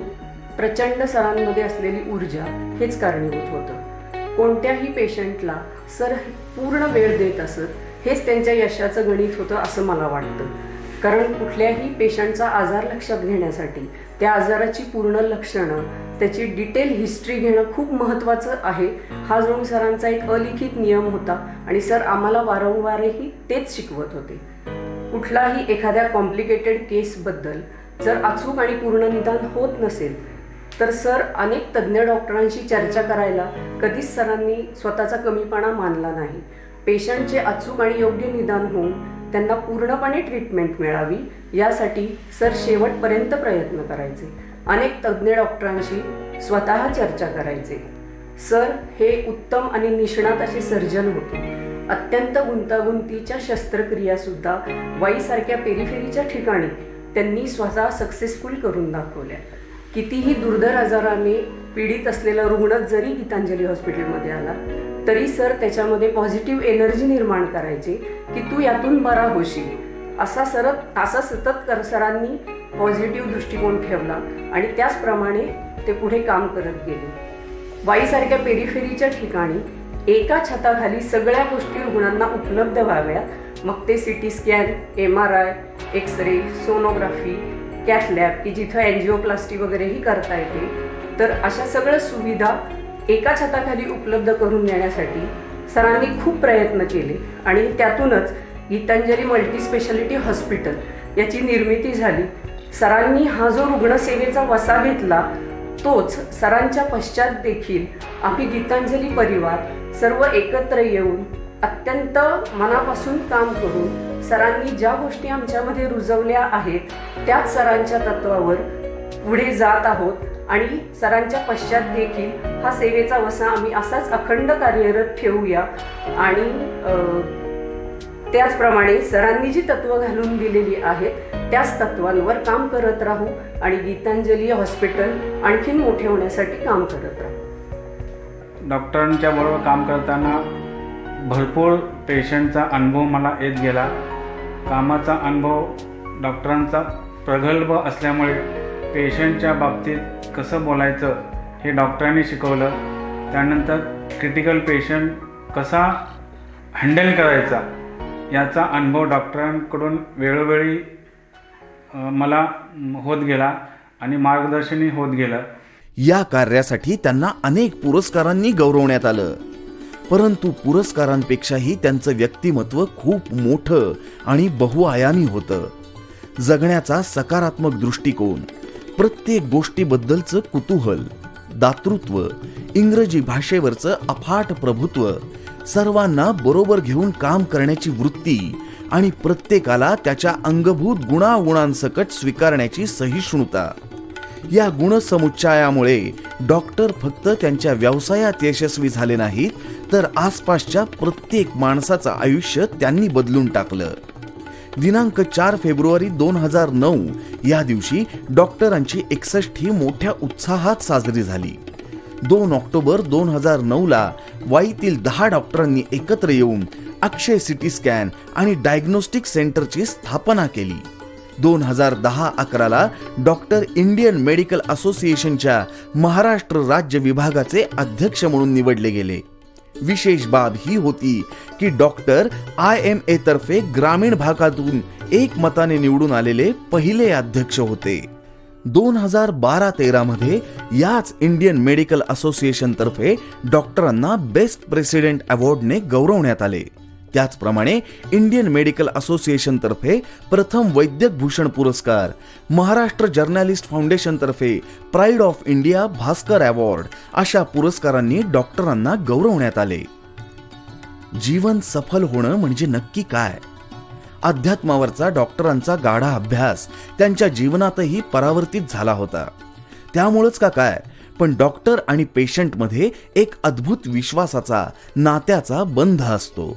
प्रचंड सरांमध्ये असलेली ऊर्जा हेच कारणीभूत होतं. कोणत्याही पेशंटला सर पूर्ण वेळ देत असत. हेच त्यांच्या यशाचं गणित होतं असं मला वाटतं. कारण कुठल्याही पेशंटचा आजार लक्षात घेण्यासाठी त्या आजाराची पूर्ण लक्षणं, त्याची डिटेल हिस्ट्री घेणं खूप महत्त्वाचं आहे. हा जणू सरांचा एक अलिखित नियम होता आणि सर आम्हाला वारंवारही तेच शिकवत होते. कुठलाही एखाद्या कॉम्प्लिकेटेड केसबद्दल जर अचूक आणि पूर्ण निदान होत नसेल तर सर अनेक तज्ज्ञ डॉक्टरांशी चर्चा करायला कधीच सरांनी स्वतःचा कमीपणा मानला नाही. पेशंटचे अचूक आणि योग्य निदान होऊन त्यांना पूर्णपणे ट्रीटमेंट मिळावी यासाठी सर शेवटपर्यंत प्रयत्न करायचे. अनेक तज्ज्ञ डॉक्टरांशी स्वतः चर्चा करायचे. सर हे उत्तम आणि निष्णात असे सर्जन होते. अत्यंत गुंतागुंतीच्या शस्त्रक्रियासुद्धा वाईसारख्या पेरिफेरीच्या ठिकाणी त्यांनी स्वतः सक्सेसफुल करून दाखवल्या. कितीही दुर्धर आजाराने पीडित असलेला रुग्ण जरी गीतांजली हॉस्पिटलमध्ये आला तरी सर त्याच्यामध्ये पॉझिटिव्ह एनर्जी निर्माण करायचे की तू यातून बरा होशील असा सतत सरांनी पॉझिटिव्ह दृष्टिकोन ठेवला आणि त्याचप्रमाणे ते पुढे काम करत गेले. वाईसारख्या पेरिफेरीच्या ठिकाणी एका छताखाली सगळ्या गोष्टी रुग्णांना उपलब्ध व्हाव्यात. मग ते CT scan, MRI, xray, sonography, cath lab की जिथं एन्जिओप्लास्टी वगैरेही करता येते. तर अशा सगळ्या सुविधा एका छताखाली उपलब्ध करून देण्यासाठी सरांनी खूप प्रयत्न केले आणि त्यातूनच गीतांजली मल्टी स्पेशालिटी हॉस्पिटल याची निर्मिती झाली. सरांनी हा जो रुग्णसेवेचा वसा घेतला तोच सरांच्या पश्चात देखील आम्ही गीतांजली परिवार सर्व एकत्र येऊन अत्यंत मनापासून काम करून सरांनी ज्या गोष्टी आमच्यामध्ये रुजवल्या आहेत त्याच सरांच्या तत्वावर पुढे जात आहोत आणि सरांच्या पश्चात देखील हा सेवेचा वसा आम्ही असाच अखंड कार्यरत ठेवूया आणि त्याचप्रमाणे सरांनी जी तत्व घालून दिलेली आहेत त्याच तत्वांवर काम करत राहू आणि गीतांजली हॉस्पिटल आणखीन मोठे होण्यासाठी काम करत राहू. डॉक्टरांच्या बरोबर काम करताना भरपूर पेशंटचा अनुभव मला येत गेला. कामाचा अनुभव डॉक्टरांचा प्रगल्भ असल्यामुळे पेशंटच्या बाबतीत कसं बोलायचं हे डॉक्टरांनी शिकवलं. त्यानंतर क्रिटिकल पेशंट कसा हँडल करायचा याचा अनुभव डॉक्टरांकडून वेळोवेळी मला होत गेला आणि मार्गदर्शनही होत गेलं. या कार्यासाठी त्यांना अनेक पुरस्कारांनी गौरवण्यात आलं. परंतु पुरस्कारांपेक्षाही त्यांचं व्यक्तिमत्व खूप मोठं आणि बहुआयामी होतं. जगण्याचा सकारात्मक दृष्टिकोन, प्रत्येक गोष्टीबद्दलचं कुतूहल, दातृत्व, इंग्रजी भाषेवरचं अफाट प्रभुत्व, सर्वांना बरोबर घेऊन काम करण्याची वृत्ती आणि प्रत्येकाला त्याच्या अंगभूत गुणागुणांसकट स्वीकारण्याची सहिष्णुता. या गुणसमुच्चयामुळे डॉक्टर फक्त त्यांच्या व्यवसायात यशस्वी झाले नाहीत, तर आसपासच्या प्रत्येक माणसाचं आयुष्य त्यांनी बदलून टाकलं. दिनांक 4 फेब्रुवारी 2009 या दिवशी डॉक्टरांची 61 मोठ्या उत्साहात साजरी झाली. 2 ऑक्टोबर 2009ला वाईतील 10 डॉक्टरांनी एकत्र येऊन अक्षय सिटी स्कॅन आणि डायग्नोस्टिक सेंटरची स्थापना केली. 2010-11ला डॉक्टर इंडियन मेडिकल असोसिएशनच्या महाराष्ट्र राज्य विभागाचे अध्यक्ष म्हणून निवडले गेले. विशेष बाब ही होती की डॉक्टर IMA तर्फे ग्रामीण भागातून एकमताने निवडून आलेले पहिले अध्यक्ष होते. 2012-13 मध्ये याच इंडियन मेडिकल असोसिएशन तर्फे डॉक्टरांना बेस्ट प्रेसिडेंट अवॉर्डने गौरवण्यात आले. त्याचप्रमाणे इंडियन मेडिकल असोसिएशन तर्फे प्रथम वैद्यक भूषण पुरस्कार, महाराष्ट्र जर्नलिस्ट फाउंडेशन तर्फे pride of India Bhaskar award अशा पुरस्कारांनी डॉक्टरांना गौरवण्यात आले. जीवन सफल होणं म्हणजे नक्की काय? अध्यात्मावरचा डॉक्टरांचा गाढा अभ्यास त्यांच्या जीवनातही परावर्तित झाला होता. त्यामुळेच का काय, पण डॉक्टर आणि पेशंटमध्ये एक अद्भुत विश्वासाचा, नात्याचा बंध असतो.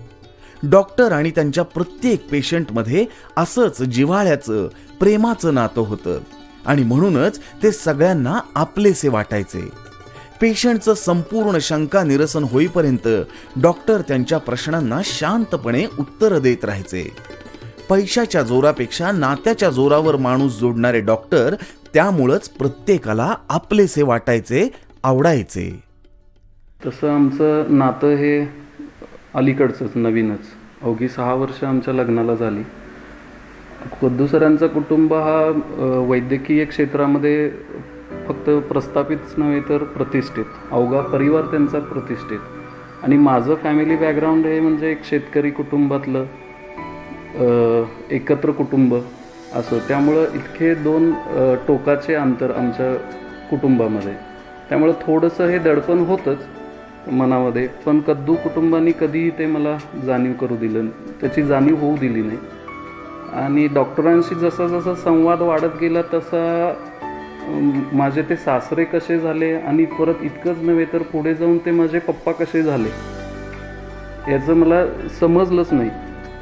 डॉक्टर आणि त्यांच्या प्रत्येक पेशंटमध्ये असंच जिव्हाळ्याचं, प्रेमाचं नातं होतं आणि म्हणूनच ते सगळ्यांना आपलेसे वाटायचे. पेशंटचं संपूर्ण शंका निरसन होईपर्यंत डॉक्टर त्यांच्या प्रश्नांना शांतपणे उत्तरं देत राहायचे. पैशाच्या जोरापेक्षा नात्याच्या जोरावर माणूस जोडणारे डॉक्टर त्यामुळंच प्रत्येकाला आपलेसे वाटायचे, आवडायचे. तसं आमचं नातं हे अलीकडचंच, नवीनच. अवघी 6 वर्ष आमच्या लग्नाला झाली. कद्दू सरांचं कुटुंब हा वैद्यकीय क्षेत्रामध्ये फक्त प्रस्थापितच नव्हे तर प्रतिष्ठित, अवघा परिवार त्यांचा प्रतिष्ठित. आणि माझं फॅमिली बॅकग्राऊंड हे म्हणजे एक शेतकरी कुटुंबातलं एकत्र कुटुंब असं. त्यामुळं इतके 2 टोकाचे अंतर आमच्या कुटुंबामध्ये. त्यामुळं थोडंसं हे दडपण होतंच मनामध्ये, पण कद्दू कुटुंबाने कधीही ते मला जाणीव करू दिलं, त्याची जाणीव होऊ दिली नाही. आणि डॉक्टरांशी जसा जसा संवाद वाढत गेला तसा माझे ते सासरे कसे झाले आणि परत इतकंच नव्हे तर पुढे जाऊन ते माझे पप्पा कसे झाले याचं मला समजलंच नाही.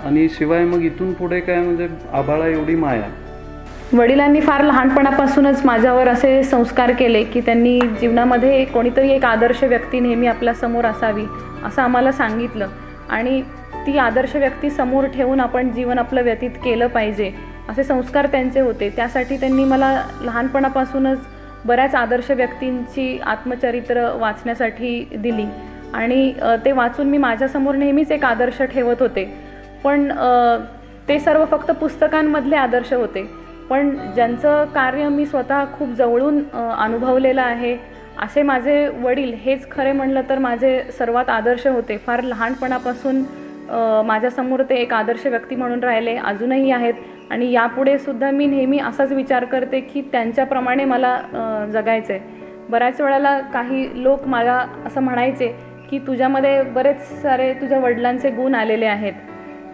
आणि शिवाय मग इथून पुढे काय म्हणजे आबाळा एवढी माया. वडिलांनी फार लहानपणापासूनच माझ्यावर असे संस्कार केले की त्यांनी जीवनामध्ये कोणीतरी एक आदर्श व्यक्ती नेहमी आपल्यासमोर असावी असं आम्हाला सांगितलं. आणि ती आदर्श व्यक्ती समोर ठेवून आपण जीवन आपलं व्यतीत केलं पाहिजे असे संस्कार त्यांचे होते. त्यासाठी त्यांनी मला लहानपणापासूनच बऱ्याच आदर्श व्यक्तींची आत्मचरित्र वाचण्यासाठी दिली आणि ते वाचून मी माझ्यासमोर नेहमीच एक आदर्श ठेवत होते. पण ते सर्व फक्त पुस्तकांमधले आदर्श होते. पण ज्यांचं कार्य मी स्वतः खूप जवळून अनुभवलेलं आहे असे माझे वडील हेच खरे म्हणलं तर माझे सर्वात आदर्श होते. फार लहानपणापासून माझ्यासमोर ते एक आदर्श व्यक्ती म्हणून राहिले, अजूनही आहेत. आणि यापुढे सुद्धा मी नेहमी असाच विचार करते की त्यांच्याप्रमाणे मला जगायचं आहे. बऱ्याच वेळेला काही लोक मला असं म्हणायचे की तुझ्यामध्ये बरेच सारे तुझ्या वडिलांचे गुण आलेले आहेत.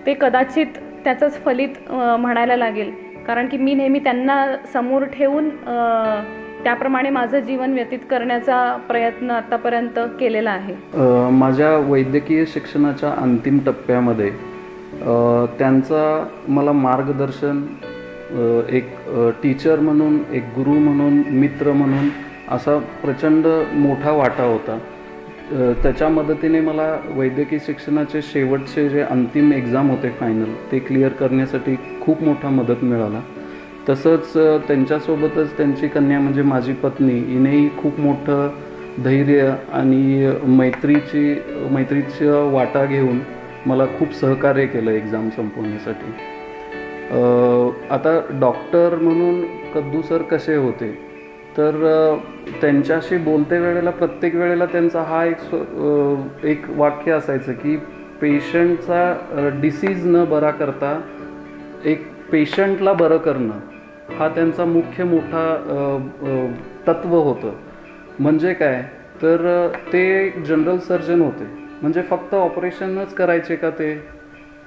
ते कदाचित त्याचंच फलित म्हणायला लागेल, कारण की मी नेहमी त्यांना समोर ठेवून त्याप्रमाणे माझं जीवन व्यतीत करण्याचा प्रयत्न आतापर्यंत केलेला आहे. माझ्या वैद्यकीय शिक्षणाच्या अंतिम टप्प्यामध्ये त्यांचा मला मार्गदर्शन एक टीचर म्हणून, एक गुरु म्हणून, मित्र म्हणून असा प्रचंड मोठा वाटा होता. त्याच्या मदतीने मला वैद्यकीय शिक्षणाचे शेवटचे जे अंतिम एक्झाम होते फायनल ते क्लिअर करण्यासाठी खूप मोठा मदत मिळाला. तसंच त्यांच्यासोबतच त्यांची कन्या म्हणजे माझी पत्नी हिनेही खूप मोठं धैर्य आणि मैत्रीचा वाटा घेऊन मला खूप सहकार्य केलं एक्झाम संपवण्यासाठी. आता डॉक्टर म्हणून कद्दू सर कसे होते, तर त्यांच्याशी बोलते वेळेला प्रत्येक वेळेला त्यांचा हा एक वाक्य असायचं की पेशंटचा डिसीज न बरा करता एक पेशंटला बरं करणं हा त्यांचा मुख्य मोठा तत्व होतं. म्हणजे काय, तर ते जनरल सर्जन होते, म्हणजे फक्त ऑपरेशनच करायचे का ते,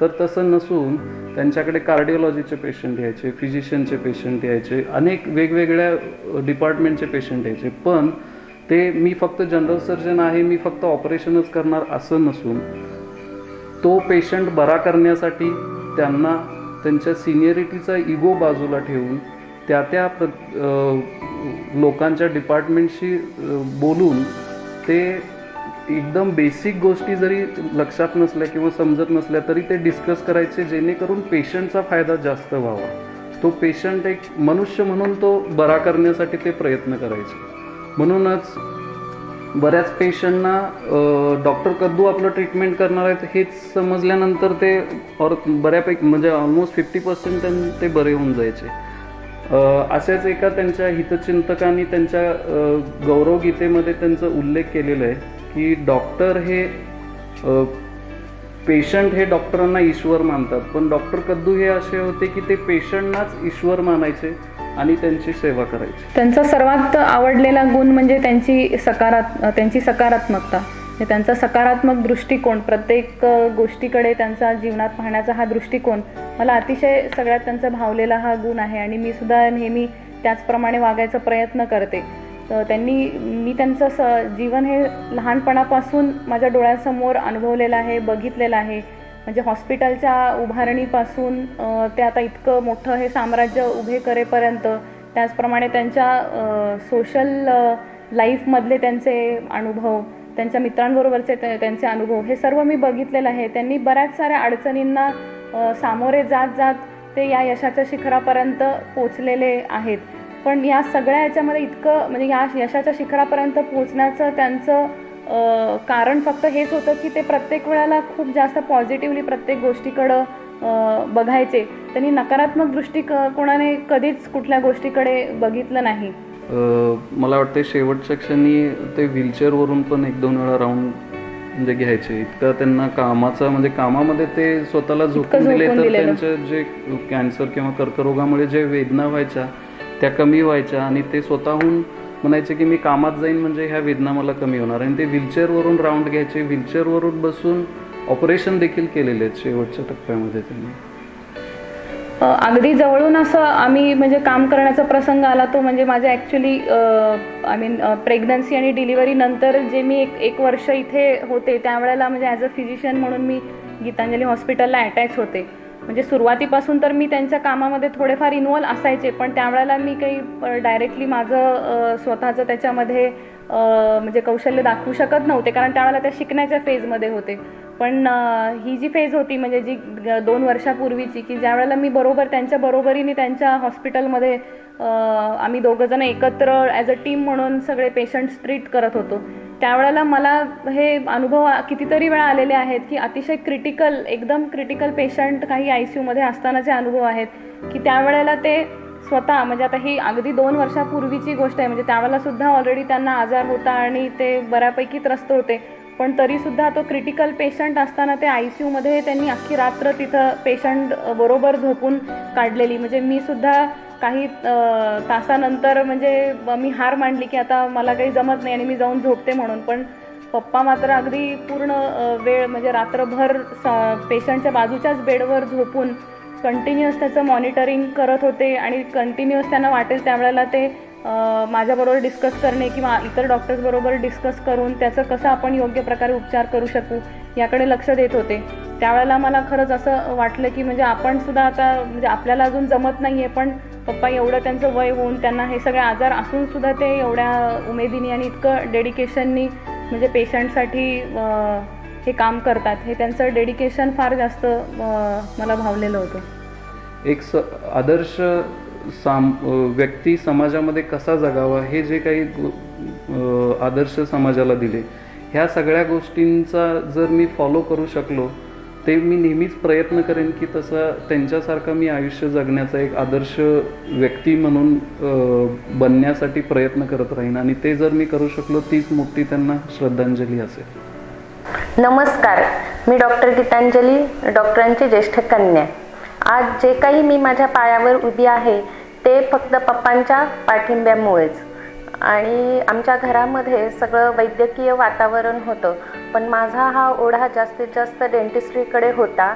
तर तसं नसून त्यांच्याकडे कार्डिओलॉजीचे पेशंट यायचे, फिजिशियनचे पेशंट यायचे, अनेक वेगवेगळ्या डिपार्टमेंटचे पेशंट यायचे. पण ते मी फक्त जनरल सर्जन आहे, मी फक्त ऑपरेशनच करणार असं नसून तो पेशंट बरा करण्यासाठी त्यांना त्यांच्या सिनियरिटीचा इगो बाजूला ठेवून त्या लोकांच्या डिपार्टमेंटशी बोलून ते एकदम बेसिक गोष्टी जरी लक्षात नसल्या किंवा समजत नसल्या तरी ते डिस्कस करायचे, जेणेकरून पेशंटचा फायदा जास्त व्हावा. तो पेशंट एक मनुष्य म्हणून तो बरा करण्यासाठी ते प्रयत्न करायचे. म्हणूनच बऱ्याच पेशंटना डॉक्टर कद्दू आपलं ट्रीटमेंट करणार आहेत हेच समजल्यानंतर ते बऱ्यापैकी म्हणजे ऑलमोस्ट 50% ते बरे होऊन जायचे. अशाच एका त्यांच्या हितचिंतकांनी त्यांच्या गौरवगीतेमध्ये त्यांचा उल्लेख केलेला आहे की डॉक्टर हे पेशंट हे डॉक्टरांना ईश्वर मानतात, पण डॉक्टर कद्दू हे असे होते की ते पेशंटनाच ईश्वर मानायचे आणि त्यांची सेवा करायची. त्यांचा सर्वात आवडलेला गुण म्हणजे त्यांची सकारात्मकता, त्यांचा सकारात्मक दृष्टिकोन, प्रत्येक गोष्टीकडे त्यांचा जीवनात पाहण्याचा हा दृष्टिकोन मला अतिशय सगळ्यात त्यांचा भावलेला हा गुण आहे आणि मी सुद्धा नेहमी त्याचप्रमाणे वागायचा प्रयत्न करते. मी त्यांचं जीवन हे लहानपणापासून माझ्या डोळ्यासमोर अनुभवलेलं आहे, बघितलेलं आहे. म्हणजे हॉस्पिटलच्या उभारणीपासून ते आता इतकं मोठं हे साम्राज्य उभे करेपर्यंत, त्याचप्रमाणे त्यांच्या सोशल लाईफमधले त्यांचे अनुभव, त्यांच्या मित्रांबरोबरचे त्यांचे अनुभव, हे सर्व मी बघितलेलं आहे. त्यांनी बऱ्याच साऱ्या अडचणींना सामोरे जात ते या यशाच्या शिखरापर्यंत पोचलेले आहेत. पण या सगळ्या याच्यामध्ये इतकं म्हणजे या यशाच्या शिखरापर्यंत पोचण्याचं त्यांचं कारण फक्त हेच होतं की ते प्रत्येक वेळेला खूप जास्त पॉझिटिव्हली प्रत्येक गोष्टीकडं बघायचे. त्यांनी नकारात्मक दृष्टिकोनाने कधीच कुठल्या गोष्टीकडे बघितलं नाही. मला वाटतं शेवटच्या क्षणी ते व्हीलचेअरवरून पण 1-2 वेळा राऊंड म्हणजे घ्यायचे. इतकं त्यांना कामामध्ये ते स्वतःला झोकून दिले तर त्यांचे जे कॅन्सर किंवा कर्करोगामुळे जे वेदना व्हायच्या त्या कमी व्हायच्या आणि ते स्वतःहून म्हणायचे की मी कामात जाईन म्हणजे ह्या वेदना मला कमी होणार. आणि ते व्हीलचेअरवरून राऊंड घ्यायचे, व्हीलचेअरवरून बसून ऑपरेशन देखील केलेले आहेत शेवटच्या टप्प्यामध्ये त्यांनी. अगदी जवळून असं आम्ही म्हणजे काम करण्याचा प्रसंग आला तो म्हणजे माझ्या ॲक्च्युली प्रेग्नन्सी आणि डिलिव्हरी नंतर जे मी एक वर्ष इथे होते त्यावेळेला म्हणजे ॲज अ फिजिशियन म्हणून मी गीतांजली हॉस्पिटलला अटॅच होते. म्हणजे सुरुवातीपासून तर मी त्यांच्या कामामध्ये थोडेफार इन्व्हॉल्व असायचे, पण त्यावेळेला मी काही डायरेक्टली माझं स्वतःचं त्याच्यामध्ये म्हणजे कौशल्य दाखवू शकत नव्हते, कारण त्यावेळेला त्या शिकण्याच्या फेजमध्ये होते. पण ही जी फेज होती म्हणजे जी 2 वर्षापूर्वीची, की ज्या वेळेला मी बरोबर त्यांच्या बरोबरीने त्यांच्या हॉस्पिटलमध्ये आम्ही दोघंजण एकत्र ॲज अ टीम म्हणून सगळे पेशंट्स ट्रीट करत होतो, त्यावेळेला मला हे अनुभव कितीतरी वेळा आलेले आहेत की अतिशय एकदम क्रिटिकल पेशंट काही ICUमध्ये असतानाचे अनुभव आहेत की त्यावेळेला ते स्वतः म्हणजे आता ही अगदी 2 वर्षापूर्वीची गोष्ट आहे, म्हणजे त्यावेळेला सुद्धा ऑलरेडी त्यांना आजार होता आणि ते बऱ्यापैकी त्रस्त होते, पण तरीसुद्धा तो क्रिटिकल पेशंट असताना ते ICUमध्ये त्यांनी अख्खी रात्र तिथं पेशंट बरोबर झोपून काढलेली. म्हणजे मी सुद्धा काही तासानंतर म्हणजे मी हार मांडली की आता मला काही जमत नाही आणि मी जाऊन झोपते म्हणून. पण पप्पा मात्र अगदी पूर्ण वेळ म्हणजे रात्रभर पेशंटच्या बाजूच्याच बेडवर झोपून कंटिन्युअस त्याचं मॉनिटरिंग करत होते आणि कंटिन्युअस त्यांना वाटेल त्यावेळेला ते माझ्याबरोबर डिस्कस करणे किंवा इतर डॉक्टर्सबरोबर डिस्कस करून त्याचं कसं आपण योग्य प्रकारे उपचार करू शकू याकडे लक्ष देत होते. त्यावेळेला मला खरंच असं वाटलं की म्हणजे आपण सुद्धा आता म्हणजे आपल्याला अजून जमत नाही आहे, पण पप्पा एवढं त्यांचं वय होऊन त्यांना हे सगळे आजार असूनसुद्धा ते एवढ्या उमेदीने आणि इतकं डेडिकेशननी म्हणजे पेशंटसाठी हे काम करतात. हे त्यांचं डेडिकेशन फार जास्त मला भावलेलं होतं. एक आदर्श व्यक्ती समाजामध्ये कसा जगावा हे जे काही आदर्श समाजाला दिले, ह्या सगळ्या गोष्टींचा जर मी फॉलो करू शकलो ते मी नेहमीच प्रयत्न करेन की तसा त्यांच्यासारखा मी आयुष्य जगण्याचा एक आदर्श व्यक्ती म्हणून बनण्यासाठी प्रयत्न करत राहीन आणि ते जर मी करू शकलो तीच मोठी त्यांना श्रद्धांजली असेल. नमस्कार, मी डॉक्टर गीतांजली, डॉक्टरांची ज्येष्ठ कन्या. आज जे काही मी माझ्या पायावर उभी आहे ते फक्त पप्पांच्या पाठिंब्यामुळेच. आणि आमच्या घरामध्ये सगळं वैद्यकीय वातावरण होतं, पण माझा हा ओढा जास्तीत जास्त डेंटिस्ट्रीकडे होता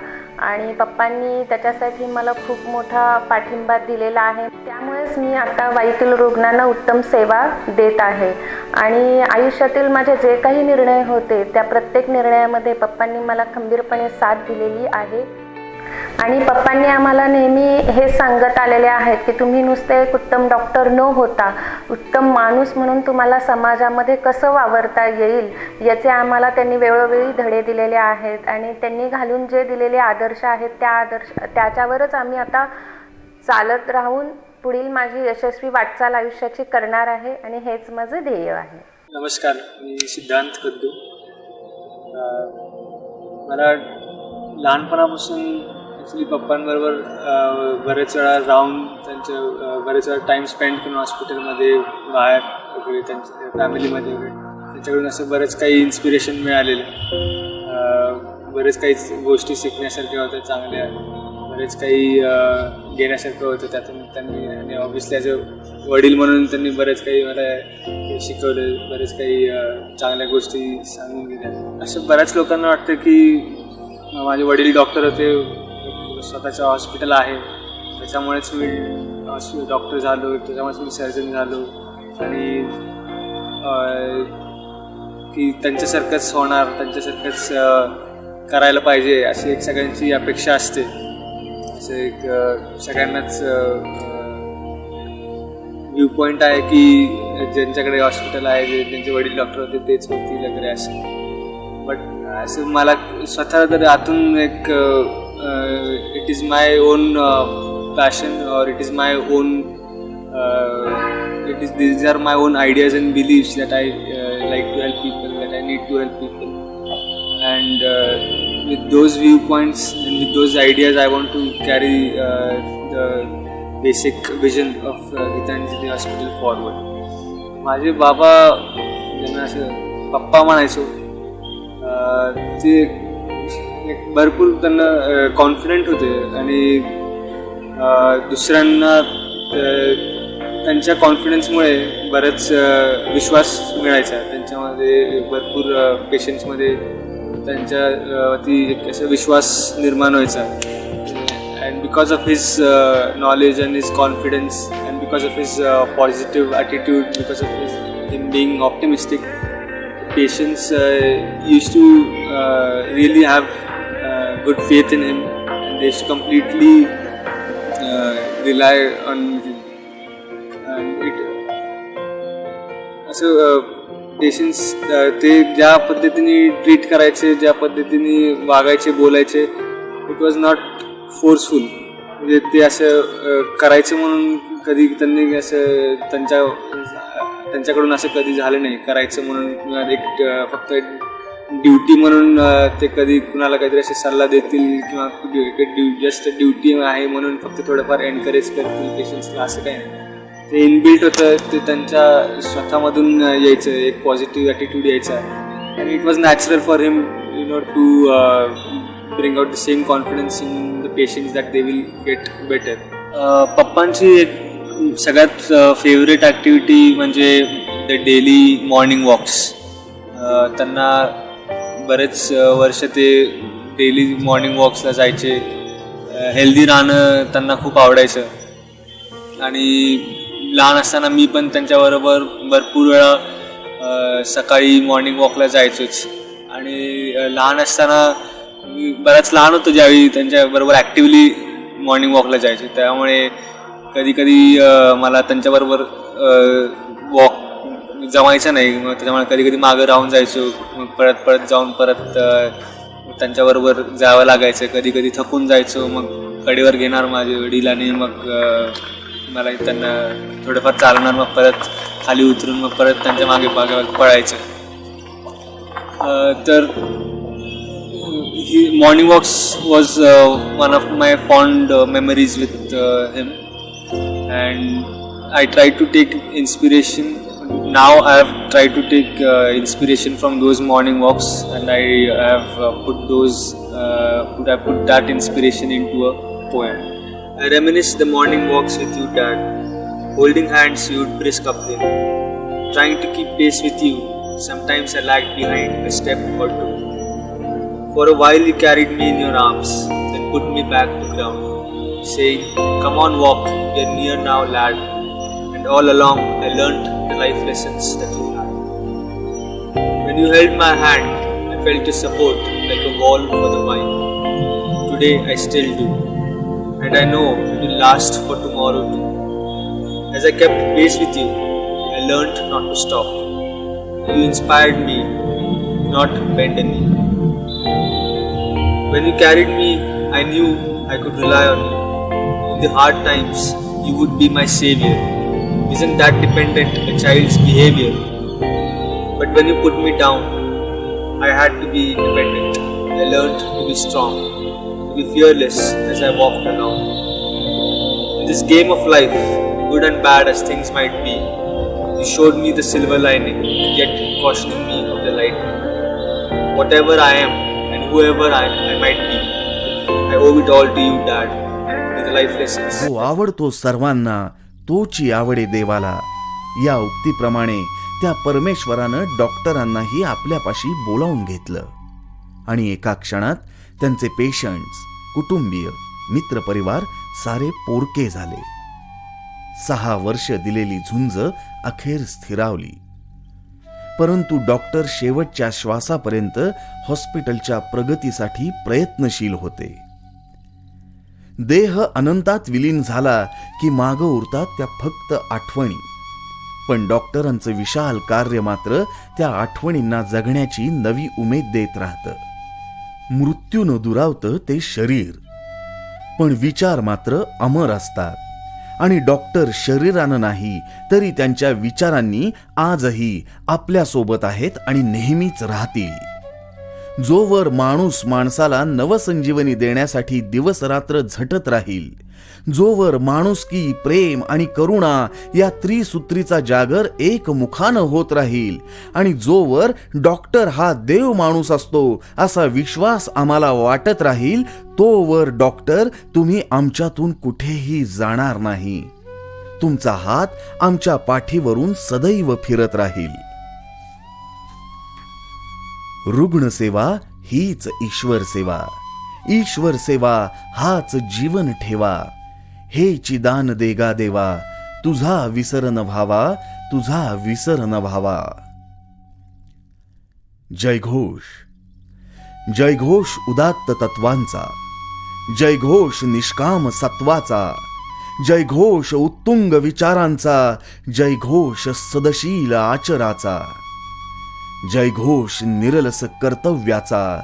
आणि पप्पांनी त्याच्यासाठी मला खूप मोठा पाठिंबा दिलेला आहे. त्यामुळेच मी आता वाईतील रुग्णांना उत्तम सेवा देत आहे. आणि आयुष्यातील माझे जे काही निर्णय होते त्या प्रत्येक निर्णयामध्ये पप्पांनी मला खंबीरपणे साथ दिलेली आहे. आणि पप्पांनी आम्हाला नेहमी हे सांगत आलेले आहेत की तुम्ही नुसते एक उत्तम डॉक्टर न होता उत्तम माणूस म्हणून तुम्हाला समाजामध्ये कसं वावरता येईल याचे आम्हाला त्यांनी वेळोवेळी धडे दिलेले आहेत. आणि त्यांनी घालून जे दिलेले आदर्श आहेत त्याच्यावरच आम्ही आता चालत राहून पुढील माझी यशस्वी वाटचाल आयुष्याची करणार आहे आणि हेच माझं ध्येय आहे. नमस्कार, मी सिद्धांत कद्दू. मला लहानपणापासून ॲक्च्युली पप्पांबरोबर बरेच वेळा राहून बरेच वेळा टाईम स्पेंड करून हॉस्पिटलमध्ये बाहेर वगैरे त्यांच्या फॅमिलीमध्ये वगैरे त्यांच्याकडून असं बरेच काही इन्स्पिरेशन मिळालेलं. बरेच काही गोष्टी शिकण्यासारख्या होत्या चांगल्या, बरेच काही घेण्यासारखं होतं त्यातून त्यांनी. आणि ऑब्व्हियसली ॲज अ वडील म्हणून त्यांनी बरेच काही मला शिकवलं, बरेच काही चांगल्या गोष्टी सांगून दिल्या. असं बऱ्याच लोकांना वाटतं की माझे वडील डॉक्टर होते, स्वतःचं हॉस्पिटल आहे त्याच्यामुळेच मी डॉक्टर झालो, त्याच्यामुळेच मी सर्जन झालो आणि की त्यांच्यासारखंच होणार, त्यांच्यासारखंच करायला पाहिजे अशी एक सगळ्यांची अपेक्षा असते. असं एक सगळ्यांनाच व्ह्यू पॉईंट आहे की ज्यांच्याकडे हॉस्पिटल आहे, ज्यांचे वडील डॉक्टर होते तेच होतील वगैरे असं. बट असं मला स्वतः तर आतून एक it is my own passion और it is my own these are my own ideas and beliefs that I like to help people, that I need to help people, and with those viewpoints and with those ideas I want to carry the basic vision of Gitanjali Hospital forward. माझे बाबा ज्यांना असं पप्पा म्हणायचो, ते एक भरपूर त्यांना कॉन्फिडंट होते आणि दुसऱ्यांना त्यांच्या कॉन्फिडन्समुळे बराच विश्वास मिळायचा त्यांच्यामध्ये. भरपूर पेशंट्समध्ये त्यांच्यावरती एक असा विश्वास निर्माण व्हायचा. And because of his knowledge and his confidence and because of his positive attitude, because of his him being optimistic, patients used to really have good faith in him and they used to completely rely on him. And it असं patients ते ज्या पद्धतीने treat करायचे, ज्या पद्धतीने वागायचे, बोलायचे, it was not forceful. म्हणजे ते असं करायचं म्हणून कधी त्यांनी असं त्यांच्याकडून असं कधी झालं नाही. करायचं म्हणून एक फक्त ड्युटी म्हणून ते कधी कुणाला काहीतरी असे सल्ला देतील किंवा जस्ट ड्युटी आहे म्हणून फक्त थोडंफार एनकरेज करतील पेशंट्सला, असं काही नाही. ते इनबिल्ट होतं, ते त्यांच्या स्वतःमधून यायचं, एक पॉझिटिव्ह ॲटिट्यूड यायचा. आणि it was natural for him to bring out the same confidence in the patients that they will get better. पप्पांची एक सगळ्यात फेवरेट ॲक्टिव्हिटी म्हणजे द डेली मॉर्निंग वॉक्स. त्यांना बरेच वर्ष ते डेली मॉर्निंग वॉक्सला जायचे. हेल्दी राहणं त्यांना खूप आवडायचं आणि लहान असताना मी पण त्यांच्याबरोबर भरपूर वेळा सकाळी मॉर्निंग वॉकला जायचोच. आणि लहान असताना मी बराच लहान होतो ज्यावेळी त्यांच्याबरोबर ॲक्टिव्हली मॉर्निंग वॉकला जायचो. त्यामुळे कधी कधी मला त्यांच्याबरोबर वॉक जमायचं नाही, मग त्याच्यामुळे कधी कधी मागं राहून जायचो. मग परत जाऊन परत त्यांच्याबरोबर जावं लागायचं. कधी कधी थकून जायचो, मग कडेवर घेणार माझे वडील आणि मग मला त्यांना थोडंफार चालवणार, मग परत खाली उतरून मग परत त्यांच्या मागे पळायचं. तर morning walks was one of my fond memories with him, and I tried to take inspiration. Now I have tried to take inspiration from those morning walks, and I have put that inspiration into a poem. I reminisce the morning walks with you, Dad. Holding hands, you would brisk uphill, trying to keep pace with you. Sometimes I lagged behind a step or two. For a while you carried me in your arms, then put me back to ground, saying, "Come on, walk, we are near now, lad." And all along I learnt the life lessons that you had. When you held my hand, I felt your support like a wall for the mind. Today I still do, and I know it will last for tomorrow too. As I kept pace with you, I learnt not to stop. You inspired me, not bend a knee. When you carried me, I knew I could rely on you. In the hard times, you would be my savior. Isn't that dependent a child's behavior? But when you put me down, I had to be independent. I learned to be strong, to be fearless as I walked along. In this game of life, good and bad as things might be, you showed me the silver lining, yet cautioned me of the lightning. Whatever I am, and whoever I might be, I owe it all to you, Dad, to the life lessons. जो आवडतो सर्वांना तोची आवडे देवाला, या उक्तीप्रमाणे त्या परमेश्वरानं डॉक्टरांनाही आपल्यापाशी बोलावून घेतलं आणि एका क्षणात त्यांचे पेशंट्स, कुटुंबीय, मित्रपरिवार सारे पोरके झाले. 6 वर्ष दिलेली झुंज अखेर स्थिरावली. परंतु डॉक्टर शेवटच्या श्वासापर्यंत हॉस्पिटलच्या प्रगतीसाठी प्रयत्नशील होते. देह अनंतात विलीन झाला की मागं उरतात त्या फक्त आठवणी, पण डॉक्टरांचं विशाल कार्य मात्र त्या आठवणींना जगण्याची नवी उमेद देत राहतं. मृत्यूनं दुरावतं ते शरीर, पण विचार मात्र अमर असतात. आणि डॉक्टर शरीरानं नाही तरी त्यांच्या विचारांनी आजही आपल्यासोबत आहेत आणि नेहमीच राहतील. जोवर माणूस माणसाला नवसंजीवनी देण्यासाठी दिवसरात्र झटत राहील, जोवर माणुसकी, प्रेम आणि करुणा या त्रिसूत्रीचा जागर एकमुखानं होत राहील आणि जोवर डॉक्टर हा देव माणूस असतो असा विश्वास आम्हाला वाटत राहील, तोवर डॉक्टर तुम्ही आमच्यातून कुठेही जाणार नाही. तुमचा हात आमच्या पाठीवरून सदैव फिरत राहील. रुग्णसेवा हीच ईश्वर सेवा, ईश्वर सेवा हाच जीवन ठेवा. हेची दान देगा देवा, तुझा विसर न व्हावा, तुझा विसर न व्हावा. जयघोष, जयघोष उदात्त तत्वांचा, जयघोष निष्काम सत्वाचा, जयघोष उत्तुंग विचारांचा, जयघोष सदशील आचराचा, जयघोष निरलस कर्तव्याचा,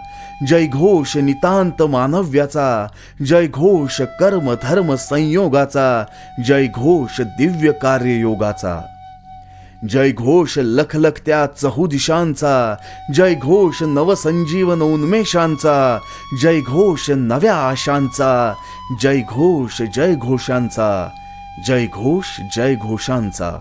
जयघोष नितांत मानव्याचा, जयघोष कर्म धर्म संयोगाचा, जयघोष दिव्य कार्ययोगाचा, जयघोष लखलखत्या चहुदिशांचा, जयघोष नवसंजीवन उन्मेषांचा, जयघोष नव्या आशांचा, जयघोष जयघोषांचा, जयघोष जयघोषांचा.